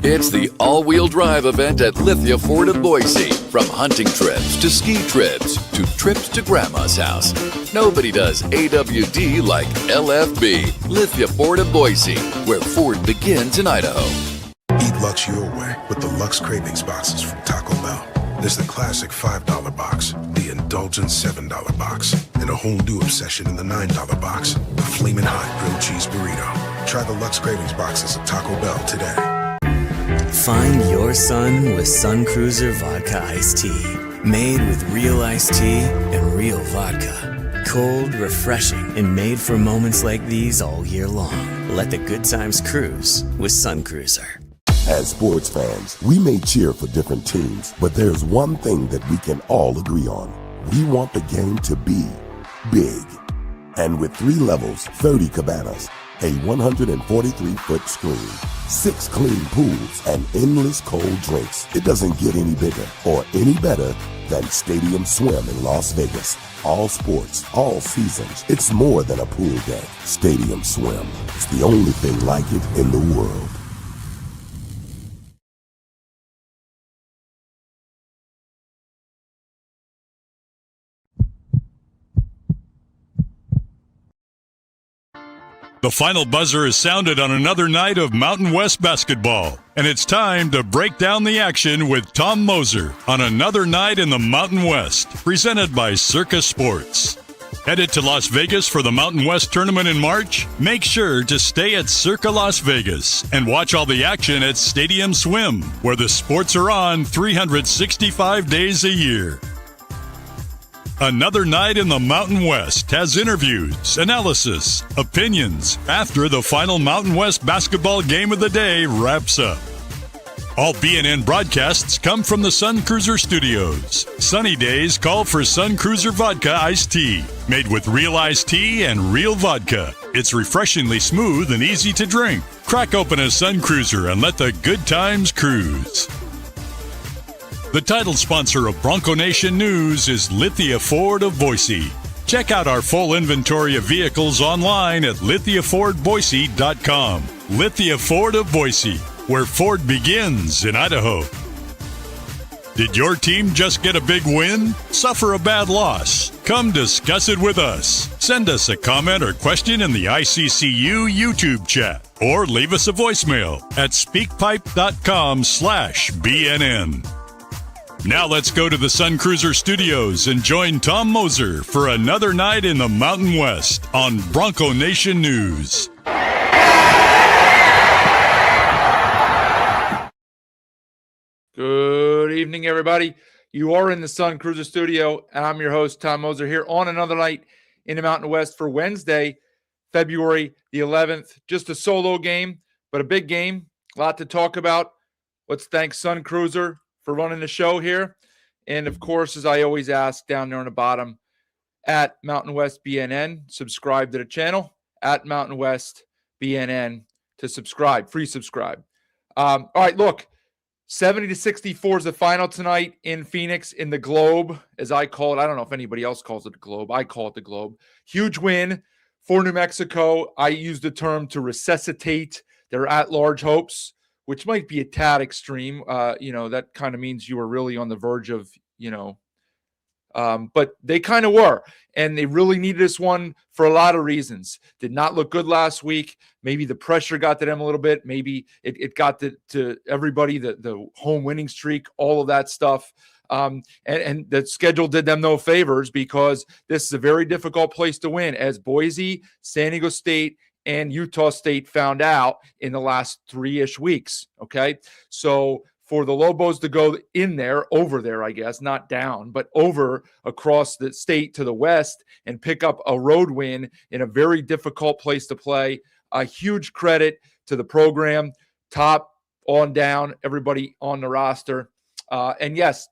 It's the all-wheel drive event at Lithia Ford of Boise. From hunting trips to ski trips to trips to Grandma's house. Nobody does AWD like LFB, Lithia Ford of Boise, where Ford begins in Idaho. Eat Lux your way with the Lux Cravings boxes from Taco Bell. There's the classic $5 box, the indulgent $7 box, and a whole new obsession in the $9 box, the flaming hot grilled cheese burrito. Try the Lux Cravings boxes at Taco Bell today. Find your sun with Sun Cruiser Vodka Iced Tea. Made with real iced tea and real vodka. Cold, refreshing, and made for moments like these all year long. Let the good times cruise with Sun Cruiser. As sports fans, we may cheer for different teams, but there's one thing that we can all agree on. We want the game to be big. And with 3 levels, 30 cabanas, a 143-foot screen, 6 clean pools, and endless cold drinks, it doesn't get any bigger or any better than Stadium Swim in Las Vegas. All sports, all seasons. It's more than a pool deck. Stadium Swim. It's the only thing like it in the world. The final buzzer is sounded on another night of Mountain West basketball, and it's time to break down the action with Tom Moser on another night in the Mountain West, presented by Circa Sports. Headed to Las Vegas for the Mountain West tournament in March? Make sure to stay at Circa Las Vegas and watch all the action at Stadium Swim, where the sports are on 365 days a year. Another night in the Mountain West has interviews, analysis, opinions after the final Mountain West basketball game of the day wraps up. All BNN broadcasts come from the Sun Cruiser Studios. Sunny days call for Sun Cruiser Vodka Iced Tea, made with real iced tea and real vodka. It's refreshingly smooth and easy to drink. Crack open a Sun Cruiser and let the good times cruise. The title sponsor of Bronco Nation News is Lithia Ford of Boise. Check out our full inventory of vehicles online at lithiafordboise.com. Lithia Ford of Boise, where Ford begins in Idaho. Did your team just get a big win? Suffer a bad loss? Come discuss it with us. Send us a comment or question in the ICCU YouTube chat, or leave us a voicemail at speakpipe.com/BNN. Now let's go to the Sun Cruiser Studios and join Tom Moser for another night in the Mountain West on Bronco Nation News. Good evening, everybody. You are in the Sun Cruiser Studio, and I'm your host, Tom Moser, here on another night in the Mountain West for Wednesday, February the 11th. Just a solo game, but a big game. A lot to talk about. Let's thank Sun Cruiser for running the show here. And of course, as I always ask down there on the bottom, at Mountain West BNN, subscribe to the channel, at Mountain West BNN to subscribe, free subscribe. All right, look, 70-64 is the final tonight in Phoenix in the Globe, as I call it. I don't know if anybody else calls it the Globe. I call it the Globe. Huge win for New Mexico. I use the term to resuscitate their at-large hopes, which might be a tad extreme. That kind of means you were really on the verge of, but they kind of were. And they really needed this one for a lot of reasons. Did not look good last week. Maybe the pressure got to them a little bit. Maybe it got to everybody, the home winning streak, all of that stuff. And the schedule did them no favors, because this is a very difficult place to win, as Boise, San Diego State, and Utah State found out in the last 3-ish weeks, okay? So for the Lobos to go in there, over there, I guess, not down, but over across the state to the west and pick up a road win in a very difficult place to play, a huge credit to the program, top on down, everybody on the roster. And yes,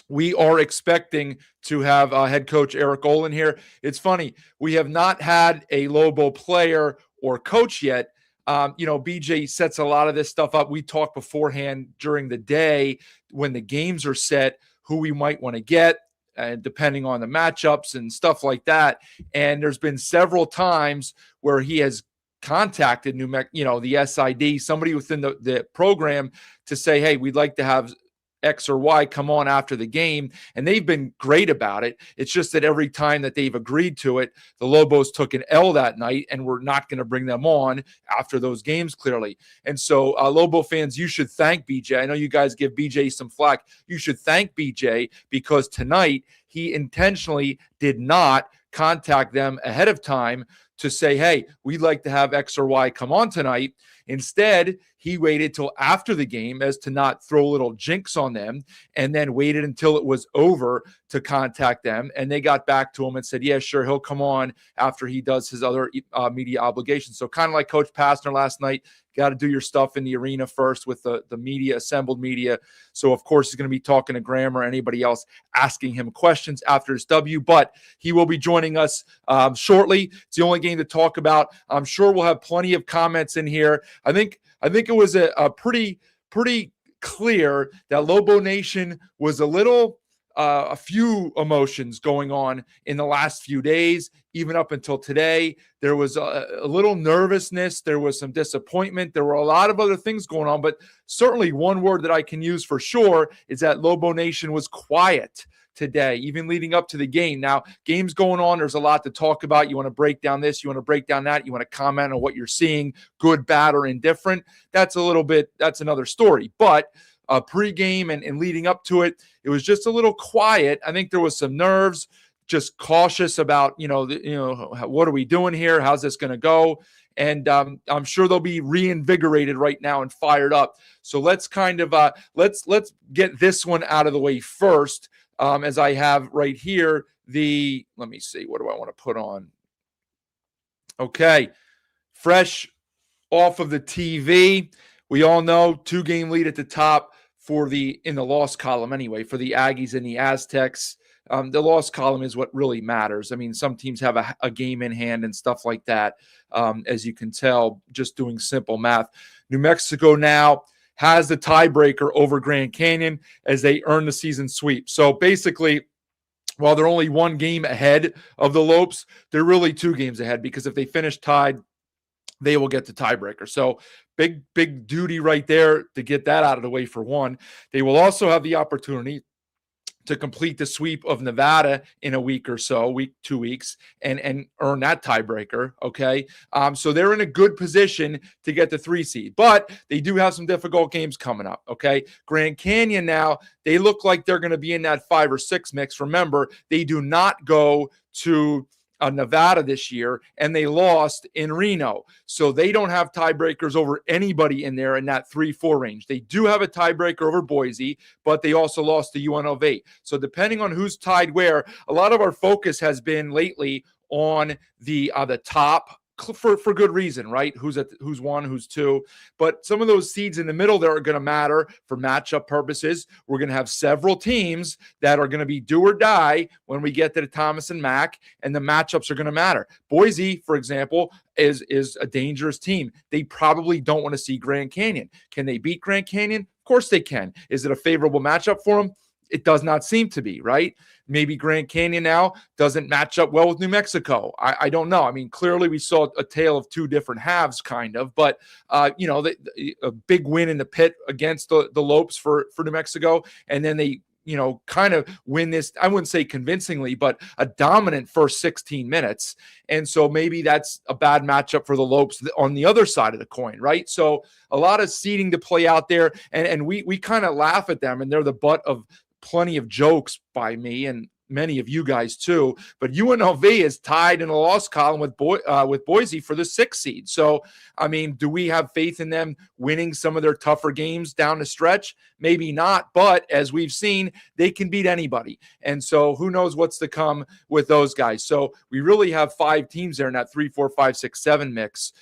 we are expecting to have head coach Eric Olen here. It's funny, we have not had a Lobo player or coach yet. BJ sets a lot of this stuff up. We talk beforehand during the day when the games are set, who we might want to get, depending on the matchups and stuff like that. And there's been several times where he has contacted the SID, somebody within the program, to say, hey, we'd like to have X or Y come on after the game, and they've been great about it. It's just that every time that they've agreed to it, the Lobos took an L that night, and we're not going to bring them on after those games, clearly. And so, Lobo fans, you should thank BJ. I know you guys give BJ some flack. You should thank BJ, because tonight he intentionally did not contact them ahead of time to say, hey, we'd like to have X or Y come on tonight. Instead, he waited till after the game, as to not throw a little jinx on them, and then waited until it was over to contact them. And they got back to him and said, yeah, sure, he'll come on after he does his other media obligations. So kind of like Coach Pastner last night, got to do your stuff in the arena first with the media, assembled media. So, of course, he's going to be talking to Graham or anybody else, asking him questions after his W. But he will be joining us shortly. It's the only game to talk about. I'm sure we'll have plenty of comments in here. I think it was a pretty clear that Lobo Nation was a few emotions going on in the last few days, even up until today. There was a little nervousness. There was some disappointment. There were a lot of other things going on, but certainly one word that I can use for sure is that Lobo Nation was quiet today, even leading up to the game. Now, game's going on. There's a lot to talk about. You want to break down this. You want to break down that. You want to comment on what you're seeing, good, bad, or indifferent. That's another story. But pregame and leading up to it, it was just a little quiet. I think there was some nerves, just cautious about, what are we doing here? How's this going to go? And I'm sure they'll be reinvigorated right now and fired up. So let's kind of let's get this one out of the way first. As I have right here, let me see, what do I want to put on? Okay, fresh off of the TV. We all know 2-game lead at the top in the loss column anyway, for the Aggies and the Aztecs. The loss column is what really matters. I mean, some teams have a game in hand and stuff like that, as you can tell, just doing simple math. New Mexico now has the tiebreaker over Grand Canyon as they earn the season sweep. So basically, while they're only 1 game ahead of the Lopes, they're really 2 games ahead, because if they finish tied, they will get the tiebreaker. So big duty right there to get that out of the way for one. They will also have the opportunity to complete the sweep of Nevada in a week or so, 2 weeks, and earn that tiebreaker, okay? So they're in a good position to get the 3 seed, but they do have some difficult games coming up, okay? Grand Canyon now, they look like they're going to be in that 5 or 6 mix. Remember, they do not go to Nevada this year, and they lost in Reno. So they don't have tiebreakers over anybody in there in that 3-4 range. They do have a tiebreaker over Boise, but they also lost to UNLV. So depending on who's tied where, a lot of our focus has been lately on the top, for good reason, right? Who's 1, who's 2. But some of those seeds in the middle there are going to matter for matchup purposes. We're going to have several teams that are going to be do or die when we get to the Thomas and Mack, and the matchups are going to matter. Boise, for example, is a dangerous team. They probably don't want to see Grand Canyon. Can they beat Grand Canyon? Of course they can. Is it a favorable matchup for them? It does not seem to be, right? Maybe Grand Canyon now doesn't match up well with New Mexico. I don't know. I mean, clearly we saw a tale of 2 different halves, kind of. But, a big win in the pit against the Lopes for New Mexico. And then they, kind of win this, I wouldn't say convincingly, but a dominant first 16 minutes. And so maybe that's a bad matchup for the Lopes on the other side of the coin, right? So a lot of seeding to play out there. And we kind of laugh at them, and they're the butt of plenty of jokes by me and many of you guys too. But UNLV is tied in a loss column with Boise for the 6th seed. So, I mean, do we have faith in them winning some of their tougher games down the stretch? Maybe not, but as we've seen, they can beat anybody. And so who knows what's to come with those guys. So we really have 5 teams there in that 3, 4, 5, 6, 7 mix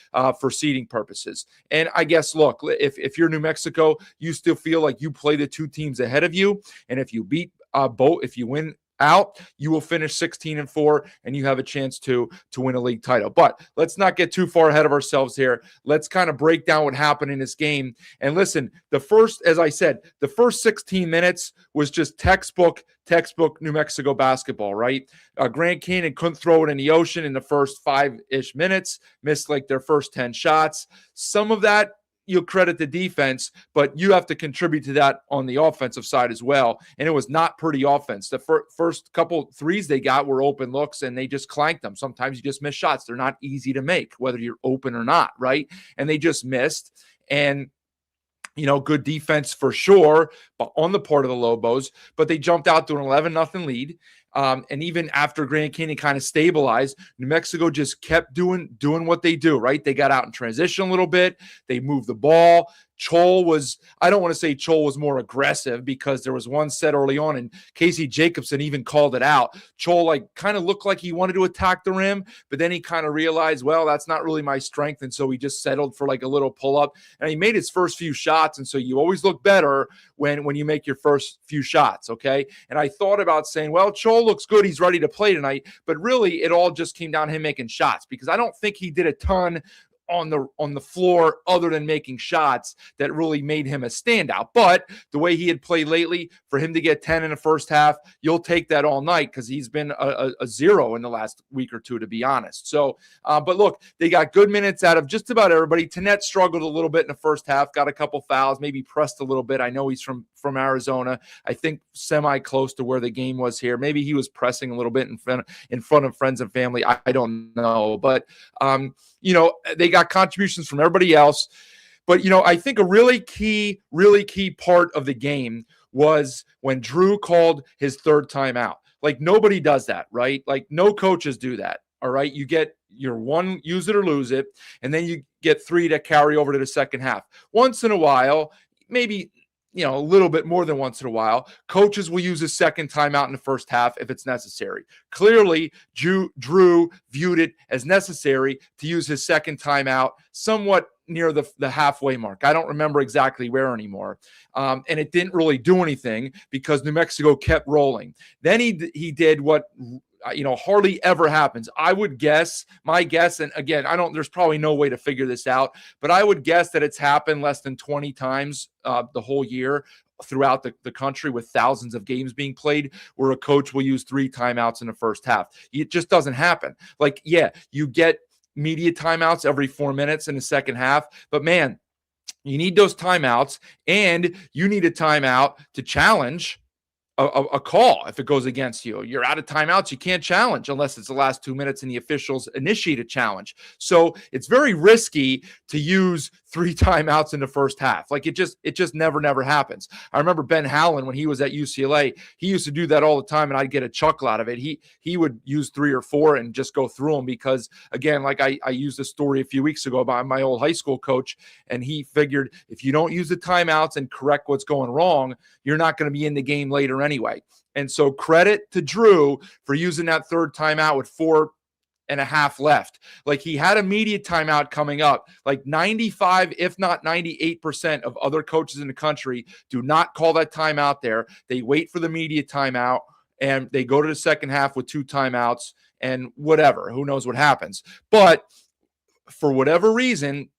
for seeding purposes. And I guess, look, if you're New Mexico, you still feel like you play the 2 teams ahead of you. And if you beat if you win out, you will finish 16-4 and you have a chance to win a league title. But let's not get too far ahead of ourselves here. Let's kind of break down what happened in this game. And listen, as I said, the first 16 minutes was just textbook New Mexico basketball, right? Grand Canyon couldn't throw it in the ocean in the first 5-ish minutes, missed like their first 10 shots. Some of that you'll credit the defense, but you have to contribute to that on the offensive side as well. And it was not pretty offense. The first couple threes they got were open looks, and they just clanked them. Sometimes you just miss shots. They're not easy to make, whether you're open or not, right? And they just missed. And good defense for sure, but on the part of the Lobos, but they jumped out to an 11-0 lead. And even after Grand Canyon kind of stabilized, New Mexico just kept doing what they do, right? They got out in transition a little bit. They moved the ball. I don't want to say Chol was more aggressive, because there was one set early on and Casey Jacobson even called it out. Chol kind of looked like he wanted to attack the rim, but then he kind of realized, well, that's not really my strength. And so he just settled for a little pull up, and he made his first few shots. And so you always look better when you make your first few shots. Okay. And I thought about saying, well, Chol looks good. He's ready to play tonight. But really it all just came down to him making shots, because I don't think he did a ton on the floor other than making shots that really made him a standout. But the way he had played lately, for him to get 10 in the first half, you'll take that all night, because he's been a zero in the last week or two, to be honest. So, but look, they got good minutes out of just about everybody. Tenet struggled a little bit in the first half, got a couple fouls, maybe pressed a little bit. I know he's from Arizona. I think semi close to where the game was here. Maybe he was pressing a little bit in front of friends and family. I don't know. But, they got contributions from everybody else. But, I think a really key part of the game was when Drew called his third timeout. Nobody does that, right? No coaches do that. All right. You get your one, use it or lose it. And then you get 3 to carry over to the second half. Once in a while, maybe, a little bit more than once in a while, coaches will use a second timeout in the first half if it's necessary. Clearly, Drew viewed it as necessary to use his second timeout somewhat near the halfway mark. I don't remember exactly where anymore. And it didn't really do anything, because New Mexico kept rolling. Then he did what hardly ever happens. I would guess, my guess, and again, there's probably no way to figure this out, but I would guess that it's happened less than 20 times the whole year throughout the country, with thousands of games being played, where a coach will use 3 timeouts in the first half. It just doesn't happen. You get media timeouts every 4 minutes in the second half, but man, you need those timeouts, and you need a timeout to challenge a call. If it goes against you, you're out of timeouts. You can't challenge unless it's the last 2 minutes and the officials initiate a challenge. So it's very risky to use 3 timeouts in the first half. It just never happens. I remember Ben Howland, when he was at UCLA, he used to do that all the time, and I'd get a chuckle out of it. He would use 3 or 4 and just go through them, because again, I used a story a few weeks ago about my old high school coach, and he figured if you don't use the timeouts and correct what's going wrong, you're not going to be in the game later anyway. And so credit to Drew for using that third timeout with 4.5 left. He had a media timeout coming up. 95, if not 98% of other coaches in the country do not call that timeout there. They wait for the media timeout, and they go to the second half with 2 timeouts, and whatever, who knows what happens. But for whatever reason,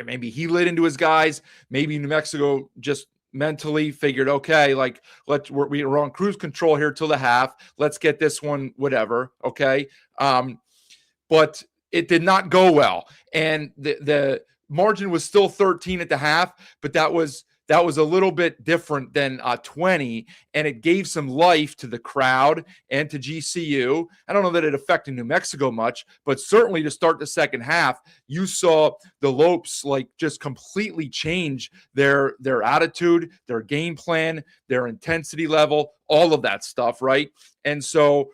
maybe he lit into his guys. Maybe New Mexico just mentally figured, okay, we're on cruise control here till the half. Let's get this one, whatever. Okay. But it did not go well. And the margin was still 13 at the half, but that was a little bit different than 20, and it gave some life to the crowd and to GCU. I don't know that it affected New Mexico much, but certainly to start the second half, you saw the Lopes just completely change their attitude, their game plan, their intensity level, all of that stuff, right? And so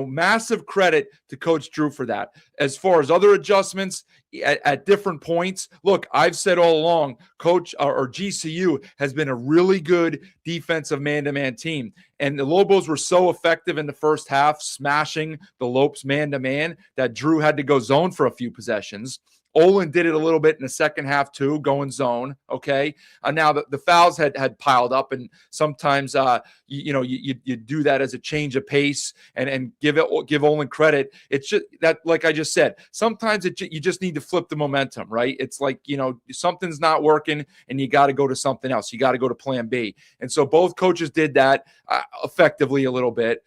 massive credit to Coach Drew for that. As far as other adjustments at different points, look, I've said all along, Coach or GCU has been a really good defensive man-to-man team. And the Lobos were so effective in the first half, smashing the Lopes man-to-man, that Drew had to go zone for a few possessions. Olen did it a little bit in the second half too, going zone. Okay. Now the fouls had piled up, and sometimes you do that as a change of pace and give Olen credit. It's just that, like I just said, sometimes you just need to flip the momentum, right? It's like, something's not working and you got to go to something else. You got to go to plan B. And so both coaches did that effectively a little bit.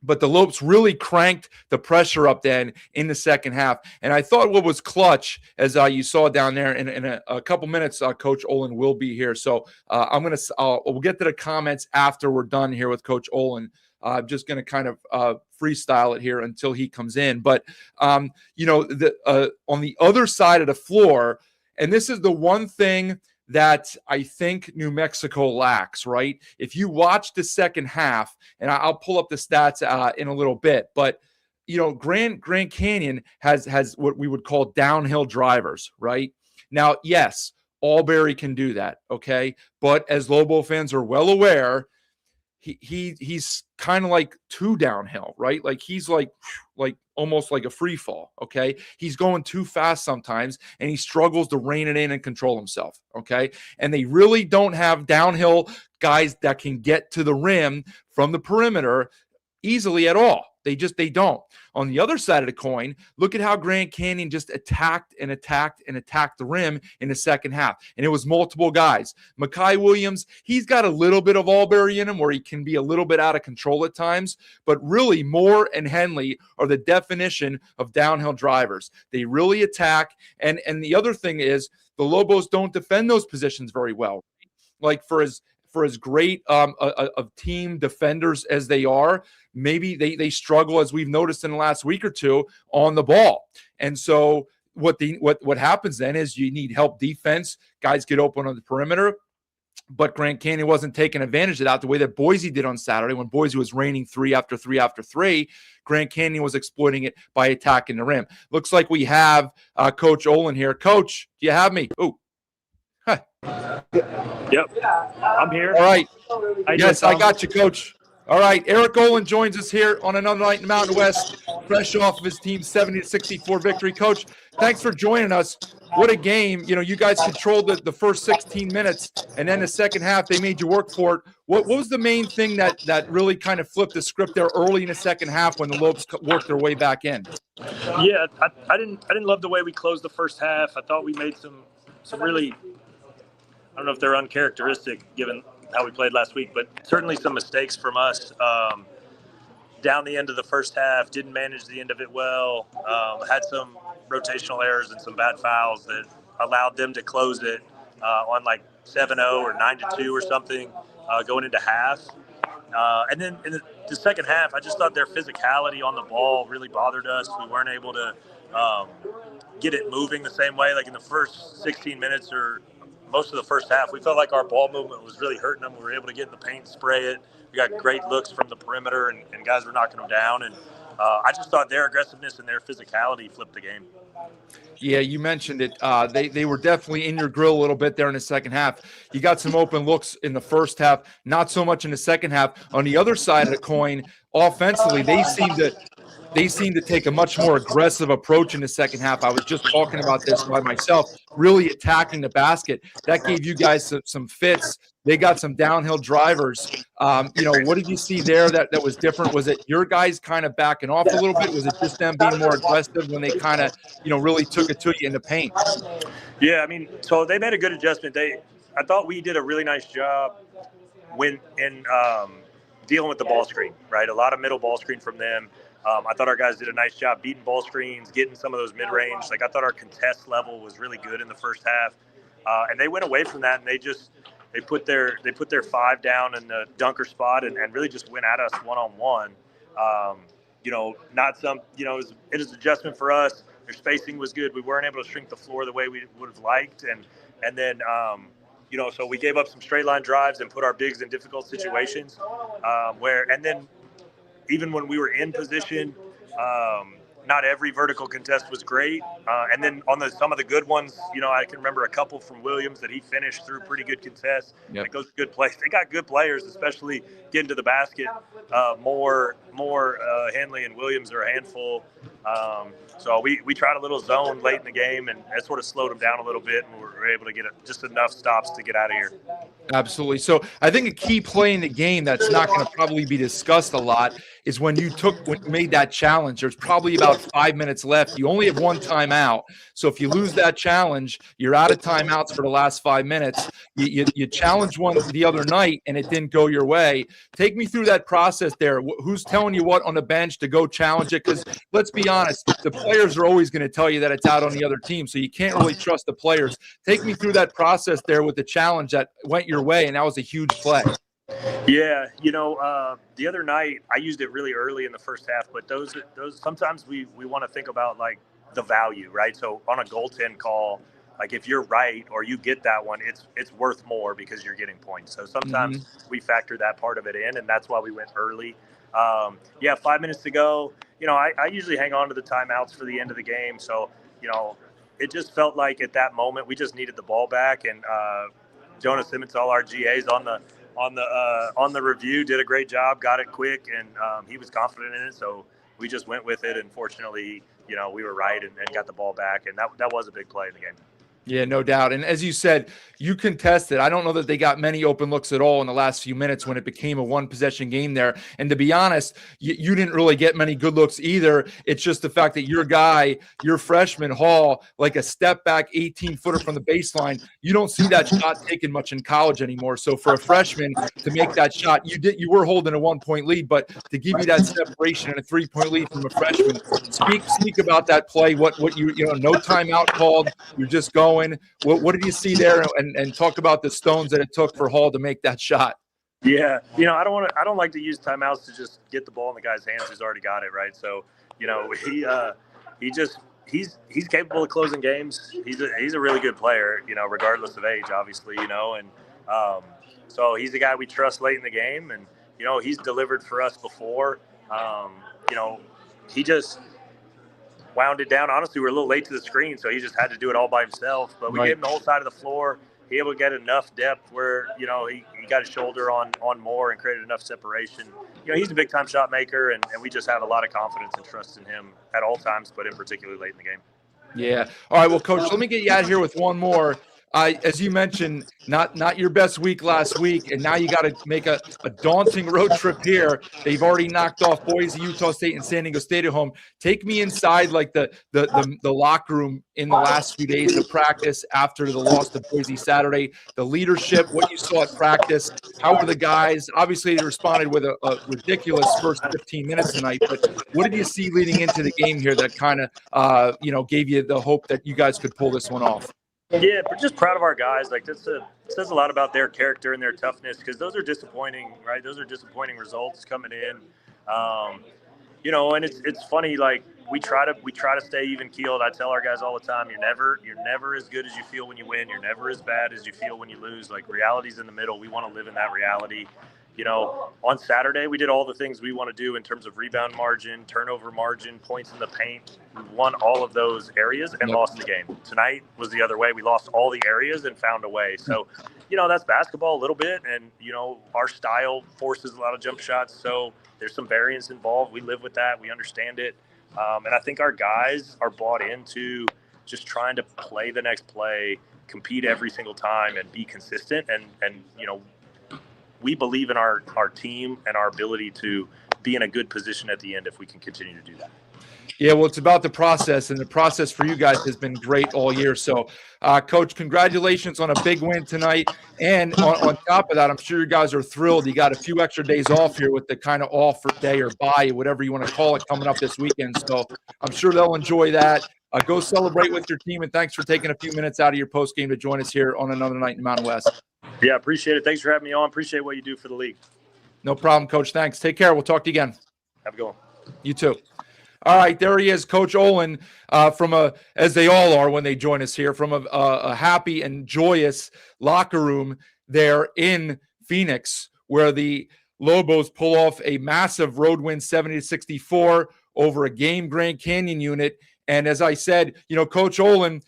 But the Lopes really cranked the pressure up then in the second half. And I thought what was clutch, as you saw down there in a couple minutes, Coach Olen will be here. So we'll get to the comments after we're done here with Coach Olen. I'm just going to kind of freestyle it here until he comes in. But, on the other side of the floor, and this is the one thing that I think New Mexico lacks, right? If you watch the second half, and I'll pull up the stats in a little bit, but Grand Canyon has what we would call downhill drivers, right? Now, yes, Albury can do that, okay? But as Lobo fans are well aware, he's kind of like too downhill, right? Like he's like almost like a free fall, okay? He's going too fast sometimes, and he struggles to rein it in and control himself, okay? And they really don't have downhill guys that can get to the rim from the perimeter easily at all. They don't. On the other side of the coin, look at how Grand Canyon just attacked the rim in the second half. And it was multiple guys. Makai Williams, he's got a little bit of Albury in him where he can be a little bit out of control at times. But really, Moore and Henley are the definition of downhill drivers. They really attack. And the other thing is the Lobos don't defend those positions very well. Like for as great of team defenders as they are, maybe they struggle, as we've noticed in the last week or two, on the ball. And so what happens then is you need help defense. Guys get open on the perimeter. But Grand Canyon wasn't taking advantage of that the way that Boise did on Saturday when Boise was raining 3 after 3 after 3. Grand Canyon was exploiting it by attacking the rim. Looks like we have Coach Olen here. Coach, do you have me? Oh. Huh. Yep, I'm here. All right. Yes, I got you, Coach. All right, Eric Olen joins us here on another night in the Mountain West, fresh off of his team's 70-64 victory. Coach, thanks for joining us. What a game. You guys controlled the first 16 minutes, and then the second half, they made you work for it. What was the main thing that really kind of flipped the script there early in the second half when the Lopes worked their way back in? Yeah, I didn't love the way we closed the first half. I thought we made some really, I don't know if they're uncharacteristic given how we played last week, but certainly some mistakes from us down the end of the first half. Didn't manage the end of it well. Had some rotational errors and some bad fouls that allowed them to close it on like 7-0 or 9-2 or something going into half. And then in the second half, I just thought their physicality on the ball really bothered us. We weren't able to get it moving the same way. Like in the first 16 minutes or most of the first half, we felt like our ball movement was really hurting them. We were able to get in the paint, spray it. We got great looks from the perimeter, and guys were knocking them down. And I just thought their aggressiveness and their physicality flipped the game. Yeah, you mentioned it. They were definitely in your grill a little bit there in the second half. You got some open looks in the first half, not so much in the second half. On the other side of the coin, offensively, they seem to take a much more aggressive approach in the second half. I was just talking about this by myself, really attacking the basket. That gave you guys some fits. They got some downhill drivers. What did you see there that was different? Was it your guys kind of backing off a little bit? Was it just them being more aggressive when they kind of, really took it to you in the paint? Yeah, so they made a good adjustment. I thought we did a really nice job when in dealing with the ball screen, right? A lot of middle ball screen from them. I thought our guys did a nice job beating ball screens, getting some of those mid-range. Like I thought our contest level was really good in the first half, and they went away from that and they put their 5 down in the dunker spot and really just went at us one-on-one. Not some, it was an adjustment for us. Their spacing was good. We weren't able to shrink the floor the way we would have liked, and then so we gave up some straight line drives and put our bigs in difficult situations and then. Even when we were in position, not every vertical contest was great. And then on some of the good ones, I can remember a couple from Williams that he finished through pretty good contests. Yep. Like those good plays. They got good players, especially getting to the basket. More Henley and Williams are a handful. So we tried a little zone late in the game, and it sort of slowed them down a little bit, and we were able to get just enough stops to get out of here. Absolutely. So I think a key play in the game that's not going to probably be discussed a lot is when you made that challenge. There's probably about 5 minutes left. You only have one timeout. So if you lose that challenge, you're out of timeouts for the last 5 minutes. You challenged one the other night and it didn't go your way. Take me through that process there. Who's telling you what on the bench to go challenge it? Because let's be honest, the players are always going to tell you that it's out on the other team. So you can't really trust the players. Take me through that process there with the challenge that went your way, and that was a huge play. Yeah, the other night I used it really early in the first half, but those sometimes we want to think about like the value, right? So on a goaltend call, like if you're right or you get that one, it's worth more because you're getting points. So sometimes we factor that part of it in, and that's why we went early. 5 minutes to go. I usually hang on to the timeouts for the end of the game. So, it just felt like at that moment we just needed the ball back, and Jonas Simmons, all our GAs on the review, did a great job, got it quick, and he was confident in it. So we just went with it, and fortunately, we were right and got the ball back, and that was a big play in the game. Yeah, no doubt. And as you said, you contested. I don't know that they got many open looks at all in the last few minutes when it became a one-possession game there. And to be honest, you didn't really get many good looks either. It's just the fact that your guy, your freshman, Hall, like a step back 18-footer from the baseline, you don't see that shot taken much in college anymore. So for a freshman to make that shot, you were holding a 1-point lead, but to give you that separation and a 3-point lead from a freshman, speak about that play. What no timeout called. You're just going. What did you see there, and talk about the stones that it took for Hall to make that shot? Yeah, I don't like to use timeouts to just get the ball in the guy's hands who's already got it, right? So, he's capable of closing games. He's a really good player, regardless of age, obviously, and so he's a guy we trust late in the game, and he's delivered for us before. He just wound it down. Honestly, we were a little late to the screen, so he just had to do it all by himself. But we gave him the whole side of the floor. He was able to get enough depth where, he got his shoulder on more and created enough separation. He's a big-time shot maker, and we just have a lot of confidence and trust in him at all times, but in particular late in the game. Yeah. All right, well, Coach, let me get you out of here with one more. As you mentioned, not your best week last week, and now you got to make a daunting road trip here. They've already knocked off Boise, Utah State, and San Diego State at home. Take me inside like the locker room in the last few days of practice after the loss to Boise Saturday. The leadership, what you saw at practice, how were the guys? Obviously, they responded with a ridiculous first 15 minutes tonight, but what did you see leading into the game here that kind of gave you the hope that you guys could pull this one off? Yeah, we're just proud of our guys. Like it says a lot about their character and their toughness, because those are disappointing, right? Those are disappointing results coming in. And it's funny. Like we try to stay even keeled. I tell our guys all the time, you're never as good as you feel when you win. You're never as bad as you feel when you lose. Like reality's in the middle. We want to live in that reality. On Saturday, we did all the things we want to do in terms of rebound margin, turnover margin, points in the paint. We won all of those areas and lost the game. Tonight was the other way. We lost all the areas and found a way. So, that's basketball a little bit. And, our style forces a lot of jump shots. So there's some variance involved. We live with that. We understand it. And I think our guys are bought into just trying to play the next play, compete every single time, and be consistent. And we believe in our team and our ability to be in a good position at the end if we can continue to do that. Yeah, well, it's about the process, and the process for you guys has been great all year. So, Coach, congratulations on a big win tonight. And on top of that, I'm sure you guys are thrilled. You got a few extra days off here with the kind of off or day or bye, whatever you want to call it, coming up this weekend. So I'm sure they'll enjoy that. Go celebrate with your team, and thanks for taking a few minutes out of your post game to join us here on another night in Mountain West. Yeah, appreciate it. Thanks for having me on. Appreciate what you do for the league. No problem, Coach. Thanks. Take care. We'll talk to you again. Have a good one. You too. All right, there he is, Coach Olen, as they all are when they join us here, from a happy and joyous locker room there in Phoenix, where the Lobos pull off a massive road win, 70-64 over a game Grand Canyon unit. And as I said, Coach Olen,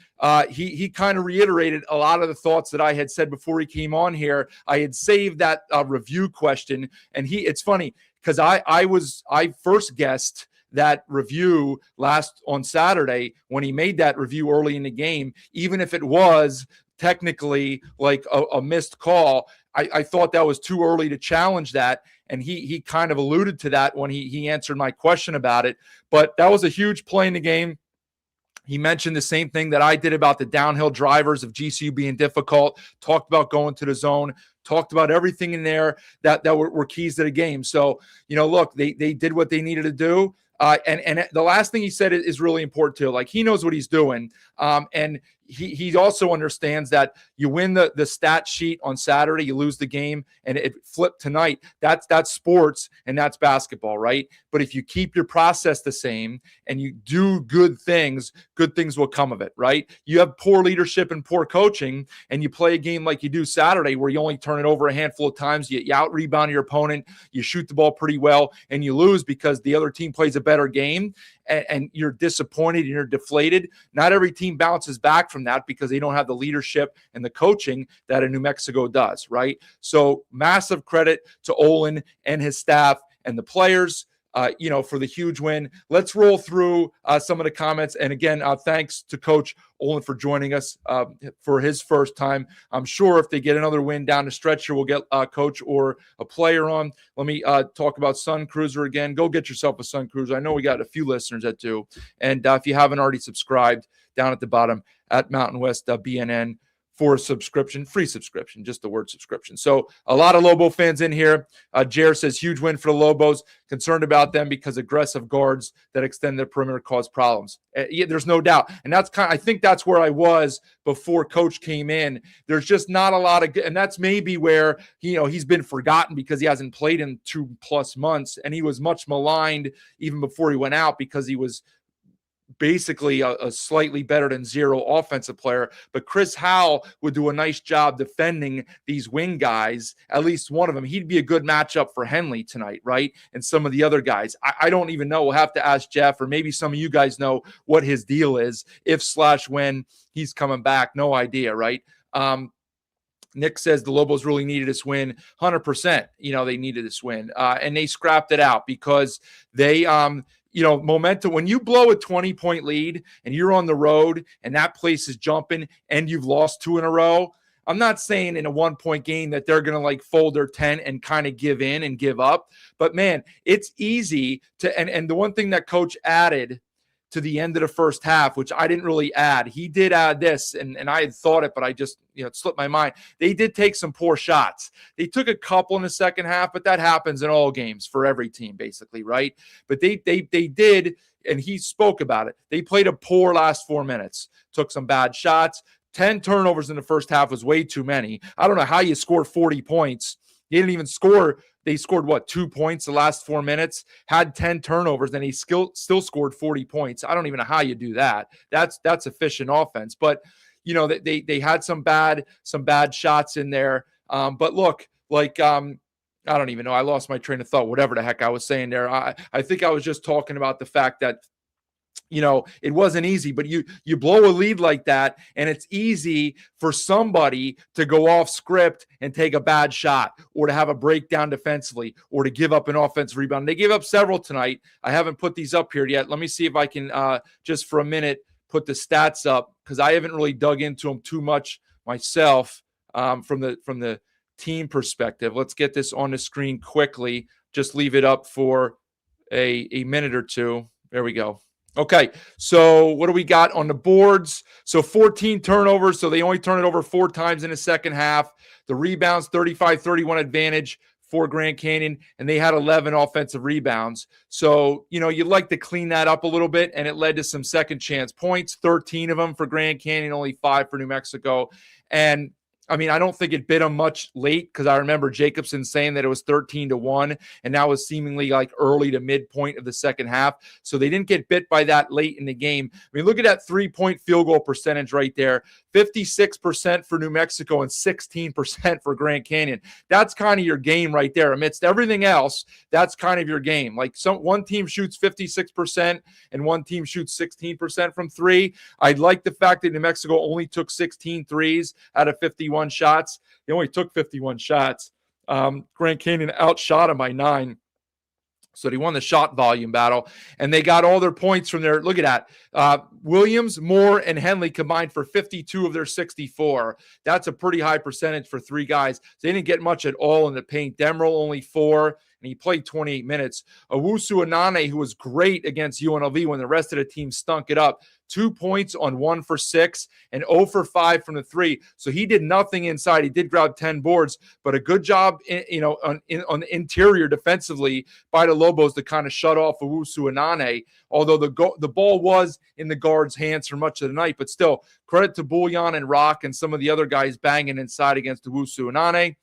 he kind of reiterated a lot of the thoughts that I had said before he came on here. I had saved that review question, and it's funny because I first guessed that review last on Saturday when he made that review early in the game, even if it was technically like a missed call. I thought that was too early to challenge that. And he kind of alluded to that when he answered my question about it. But that was a huge play in the game. He mentioned the same thing that I did about the downhill drivers of GCU being difficult, talked about going to the zone, talked about everything in there that were keys to the game. So, look, they did what they needed to do. And the last thing he said is really important too. Like, he knows what he's doing. And he also understands that you win the stat sheet on Saturday, you lose the game, and it flipped tonight. That's sports and that's basketball, right? But if you keep your process the same and you do good things will come of it, right? You have poor leadership and poor coaching, and you play a game like you do Saturday where you only turn it over a handful of times, you out-rebound your opponent, you shoot the ball pretty well, and you lose because the other team plays a better game, and you're disappointed and you're deflated. Not every team bounces back from that because they don't have the leadership and the coaching that a New Mexico does, right? So massive credit to Olen and his staff and the players, for the huge win. Let's roll through some of the comments. And again, thanks to Coach Olen for joining us for his first time. I'm sure if they get another win down the stretch here, we'll get a coach or a player on. Let me talk about Sun Cruiser again. Go get yourself a Sun Cruiser. I know we got a few listeners that do. And if you haven't already subscribed, down at the bottom at Mountain West BNN for a subscription, free subscription, just the word subscription. So a lot of Lobo fans in here. Jer says, huge win for the Lobos. Concerned about them because aggressive guards that extend the perimeter cause problems. Yeah, there's no doubt. And I think that's where I was before Coach came in. There's just not a lot of, and that's maybe where, he's been forgotten because he hasn't played in 2+ months. And he was much maligned even before he went out because he was basically a slightly better than zero offensive player. But Chris Howell would do a nice job defending these wing guys, at least one of them. He'd be a good matchup for Henley tonight, right? And some of the other guys. I don't even know. We'll have to ask Jeff, or maybe some of you guys know what his deal is, if/when he's coming back. No idea, right? Nick says the Lobos really needed this win. 100%, they needed this win. And they scrapped it out because they momentum, when you blow a 20-point lead and you're on the road and that place is jumping and you've lost 2 in a row, I'm not saying in a 1-point game that they're going to fold their 10 and kind of give in and give up. But man, it's easy to, and the one thing that Coach added to the end of the first half, which I didn't really add. He did add this, and I had thought it, but I just, it slipped my mind. They did take some poor shots. They took a couple in the second half, but that happens in all games for every team, basically, right? But they did, and he spoke about it. They played a poor last 4 minutes, took some bad shots. 10 turnovers in the first half was way too many. I don't know how you scored 40 points. They didn't even score. They scored, 2 points the last 4 minutes, had 10 turnovers, and he still scored 40 points. I don't even know how you do that. That's efficient offense. But, they had some bad shots in there. But look, I don't even know. I lost my train of thought, whatever the heck I was saying there. I think I was just talking about the fact that, it wasn't easy, but you blow a lead like that, and it's easy for somebody to go off script and take a bad shot, or to have a breakdown defensively, or to give up an offensive rebound. They gave up several tonight. I haven't put these up here yet. Let me see if I can just for a minute put the stats up, because I haven't really dug into them too much myself from the team perspective. Let's get this on the screen quickly. Just leave it up for a minute or two. There we go. Okay, so what do we got on the boards? So 14 turnovers, so they only turned it over 4 times in the second half. The rebounds, 35-31 advantage for Grand Canyon, and they had 11 offensive rebounds. So, you'd like to clean that up a little bit, and it led to some second chance points, 13 of them for Grand Canyon, only 5 for New Mexico. And I mean, I don't think it bit them much late, because I remember Jacobson saying that it was 13-1, and that was seemingly early to midpoint of the second half. So they didn't get bit by that late in the game. I mean, look at that 3-point field goal percentage right there. 56% for New Mexico and 16% for Grand Canyon. That's kind of your game right there. Amidst everything else, that's kind of your game. One team shoots 56% and one team shoots 16% from 3. I like the fact that New Mexico only took 16 threes out of 51 shots. They only took 51 shots. Grand Canyon outshot them by 9. So they won the shot volume battle, and they got all their points from their, look at that. Williams, Moore, and Henley combined for 52 of their 64. That's a pretty high percentage for three guys. They didn't get much at all in the paint. Demerol only 4, and he played 28 minutes. Owusu Anane, who was great against UNLV when the rest of the team stunk it up, 2 points on 1 for 6 and 0 for 5 from the 3. So he did nothing inside. He did grab 10 boards, but a good job, on the interior defensively by the Lobos to kind of shut off Owusu Anane. Although the ball was in the guard's hands for much of the night, but still credit to Bullion and Rock and some of the other guys banging inside against Owusu Anane.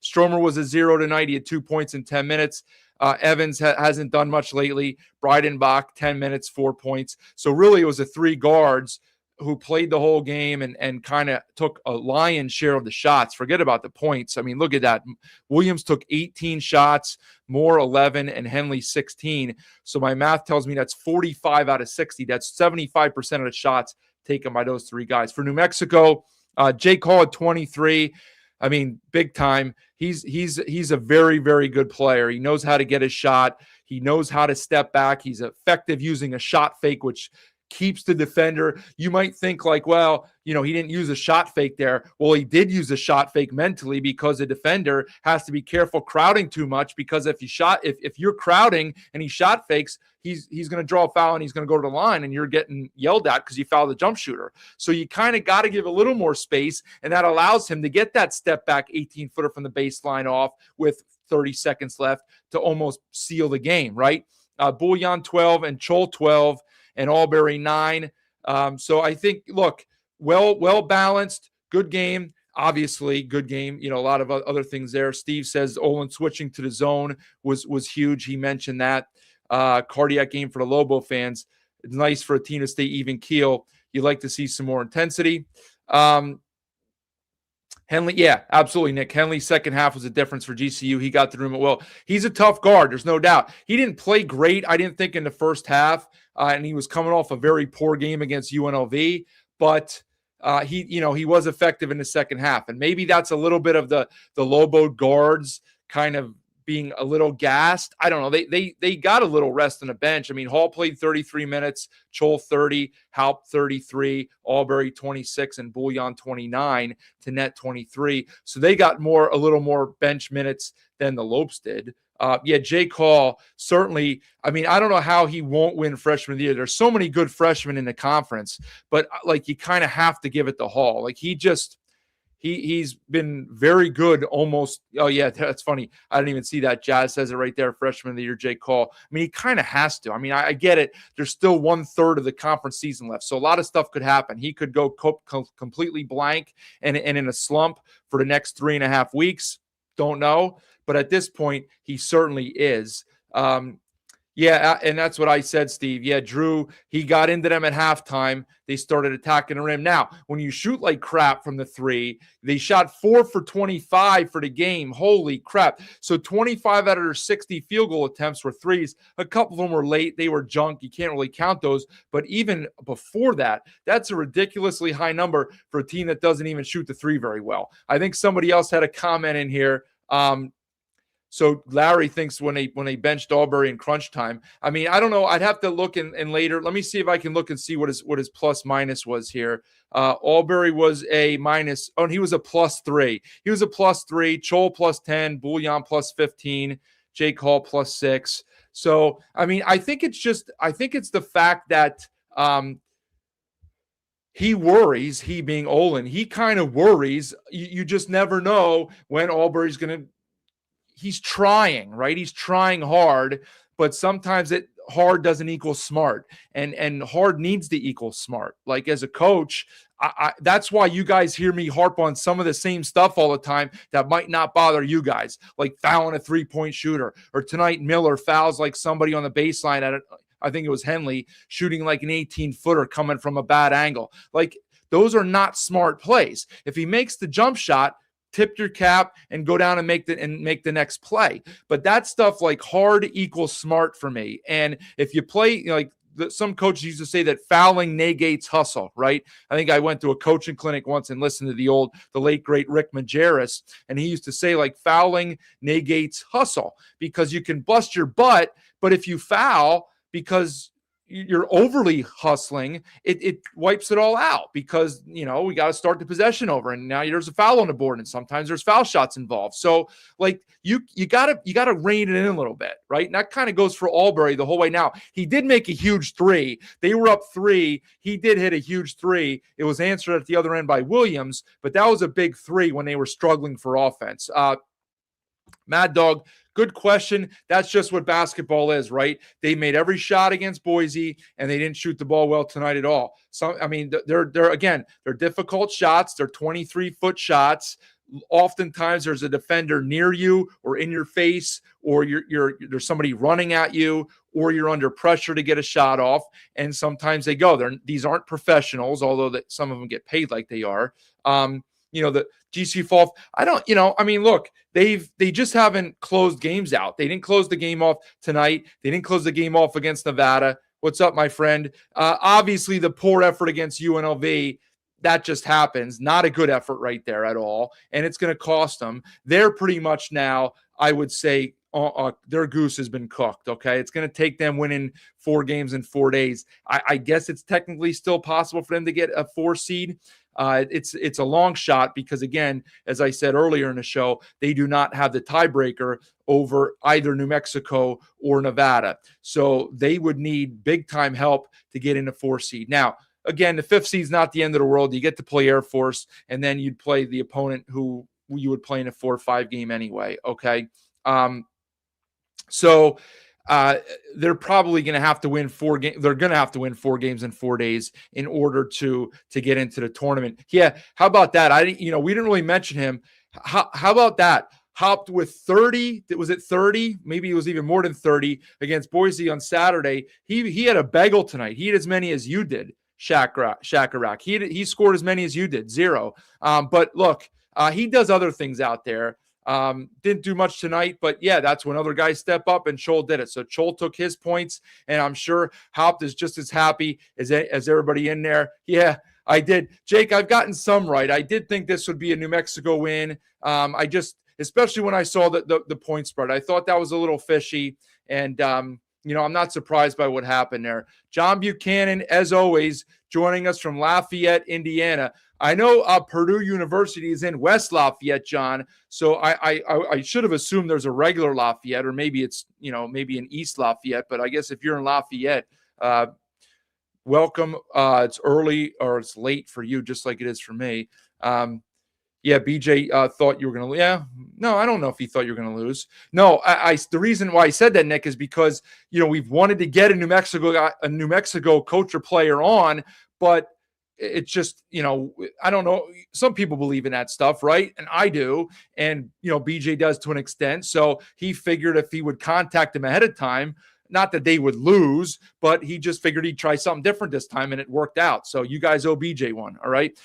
Stromer was a 0 tonight. He had 2 points in 10 minutes. Evans hasn't done much lately. Breidenbach, 10 minutes, 4 points. So really it was the 3 guards who played the whole game and kind of took a lion's share of the shots. Forget about the points. I mean, look at that. Williams took 18 shots, Moore 11, and Henley 16. So my math tells me that's 45 out of 60. That's 75% of the shots taken by those 3 guys. For New Mexico, Jake Hall at 23. I mean, big time. He's a very, very good player. He knows how to get a shot. He knows how to step back. He's effective using a shot fake, which keeps the defender. You might think like, well, he didn't use a shot fake there. Well, he did use a shot fake mentally because the defender has to be careful crowding too much, because if you're crowding and he shot fakes, he's going to draw a foul and he's going to go to the line and you're getting yelled at because you fouled the jump shooter. So you kind of got to give a little more space, and that allows him to get that step back 18-footer from the baseline off with 30 seconds left to almost seal the game, right? Bullion 12 and Chol 12 and Albury 9. So I think, look, well balanced, good game. Obviously, good game. A lot of other things there. Steve says Olen switching to the zone was huge. He mentioned that. Cardiac game for the Lobo fans. It's nice for a team to stay even keel. You like to see some more intensity. Henley, yeah, absolutely, Nick. Henley's second half was a difference for GCU. He got the room at will. He's a tough guard, there's no doubt. He didn't play great, I didn't think, in the first half, and he was coming off a very poor game against UNLV, but he was effective in the second half. And maybe that's a little bit of the Lobo guards kind of being a little gassed. I don't know. They got a little rest on the bench. I mean, Hall played 33 minutes, Chol 30, Halp 33, Albury 26, and Bullion 29 to net 23. So they got a little more bench minutes than the Lopes did. Jake Hall, certainly, I mean, I don't know how he won't win freshman of the year. There's so many good freshmen in the conference, but like you kind of have to give it to Hall. Like he's been very good almost. Oh, yeah, that's funny. I didn't even see that. Jazz says it right there, freshman of the year, Jake Hall. I mean, he kind of has to. I mean, I get it. There's still 1/3 of the conference season left, so a lot of stuff could happen. He could go completely blank and in a slump for the next 3.5 weeks. Don't know. But at this point, he certainly is. And that's what I said, Steve. Yeah, Drew, he got into them at halftime. They started attacking the rim. Now, when you shoot like crap from the 3, they shot 4 for 25 for the game. Holy crap. So 25 out of their 60 field goal attempts were 3s. A couple of them were late. They were junk. You can't really count those. But even before that, that's a ridiculously high number for a team that doesn't even shoot the 3 very well. I think somebody else had a comment in here. So Larry thinks when they benched Albury in crunch time. I mean, I don't know. I'd have to look in later. Let me see if I can look and see what his plus minus was here. Albury was a minus. Oh, and he was a +3. He was a +3. Chol +10. Bullion +15. Jake Hall +6. So I mean, I think it's the fact that he worries. He being Olen, he kind of worries. You just never know when Albury's going to. He's trying, right? He's trying hard, but sometimes hard doesn't equal smart, and hard needs to equal smart. Like as a coach, that's why you guys hear me harp on some of the same stuff all the time that might not bother you guys, like fouling a 3-point shooter, or tonight Miller fouls like somebody on the baseline at I think it was Henley, shooting like an 18-footer coming from a bad angle. Like those are not smart plays. If he makes the jump shot, tip your cap and go down and make the next play. But that stuff like hard equals smart for me. And if you play some coaches used to say that fouling negates hustle, right? I think I went to a coaching clinic once and listened to the late great Rick Majerus, and he used to say like fouling negates hustle because you can bust your butt, But if you foul because you're overly hustling, it wipes it all out because, we got to start the possession over, and now there's a foul on the board, and sometimes there's foul shots involved. So like you gotta rein it in a little bit, right? And that kind of goes for Albury the whole way. Now, he did make a huge three. They were up 3. He did hit a huge 3. It was answered at the other end by Williams, but that was a big 3 when they were struggling for offense. Mad Dog, good question. That's just what basketball is, right? They made every shot against Boise, and they didn't shoot the ball well tonight at all. So, I mean, they're difficult shots. They're 23-foot shots. Oftentimes, there's a defender near you or in your face, or there's somebody running at you, or you're under pressure to get a shot off. And sometimes they go. These aren't professionals, although some of them get paid like they are. The GCU fall. Look, they just haven't closed games out. They didn't close the game off tonight. They didn't close the game off against Nevada. What's up, my friend? Obviously, the poor effort against UNLV, that just happens. Not a good effort right there at all, and it's going to cost them. They're pretty much now, I would say, their goose has been cooked, okay? It's going to take them winning 4 games in 4 days. I guess it's technically still possible for them to get a 4 seed. It's a long shot because, again, as I said earlier in the show, they do not have the tiebreaker over either New Mexico or Nevada. So they would need big-time help to get in a 4 seed. Now, again, the 5th seed is not the end of the world. You get to play Air Force, and then you'd play the opponent who you would play in a 4 or 5 game anyway, okay? So they're probably going to have to win 4 games. They're going to have to win 4 games in 4 days in order to get into the tournament. Yeah. How about that? We didn't really mention him. How about that? Hopped with 30. Was it 30? Maybe it was even more than 30 against Boise on Saturday. He had a bagel tonight. He had as many as you did, Shakarach. He scored as many as you did, 0. But look, he does other things out there. Didn't do much tonight, but yeah, that's when other guys step up, and Chol did it. So Chol took his points, and I'm sure Haupt is just as happy as everybody in there. Yeah, I did. Jake, I've gotten some right. I did think this would be a New Mexico win. Especially when I saw the point spread, I thought that was a little fishy, and I'm not surprised by what happened there. John Buchanan, as always, joining us from Lafayette, Indiana. I know Purdue University is in West Lafayette, John. So I should have assumed there's a regular Lafayette, or maybe it's maybe an East Lafayette. But I guess if you're in Lafayette, welcome. It's early or it's late for you, just like it is for me. Yeah, BJ thought you were going to. Yeah, no, I don't know if he thought you were going to lose. No, the reason why I said that, Nick, is because we've wanted to get a New Mexico coach or player on, but it's just I don't know. Some people believe in that stuff, right? And I do, and BJ does to an extent. So he figured if he would contact him ahead of time. Not that they would lose, but he just figured he'd try something different this time, and it worked out. So you guys owe BJ one, all right?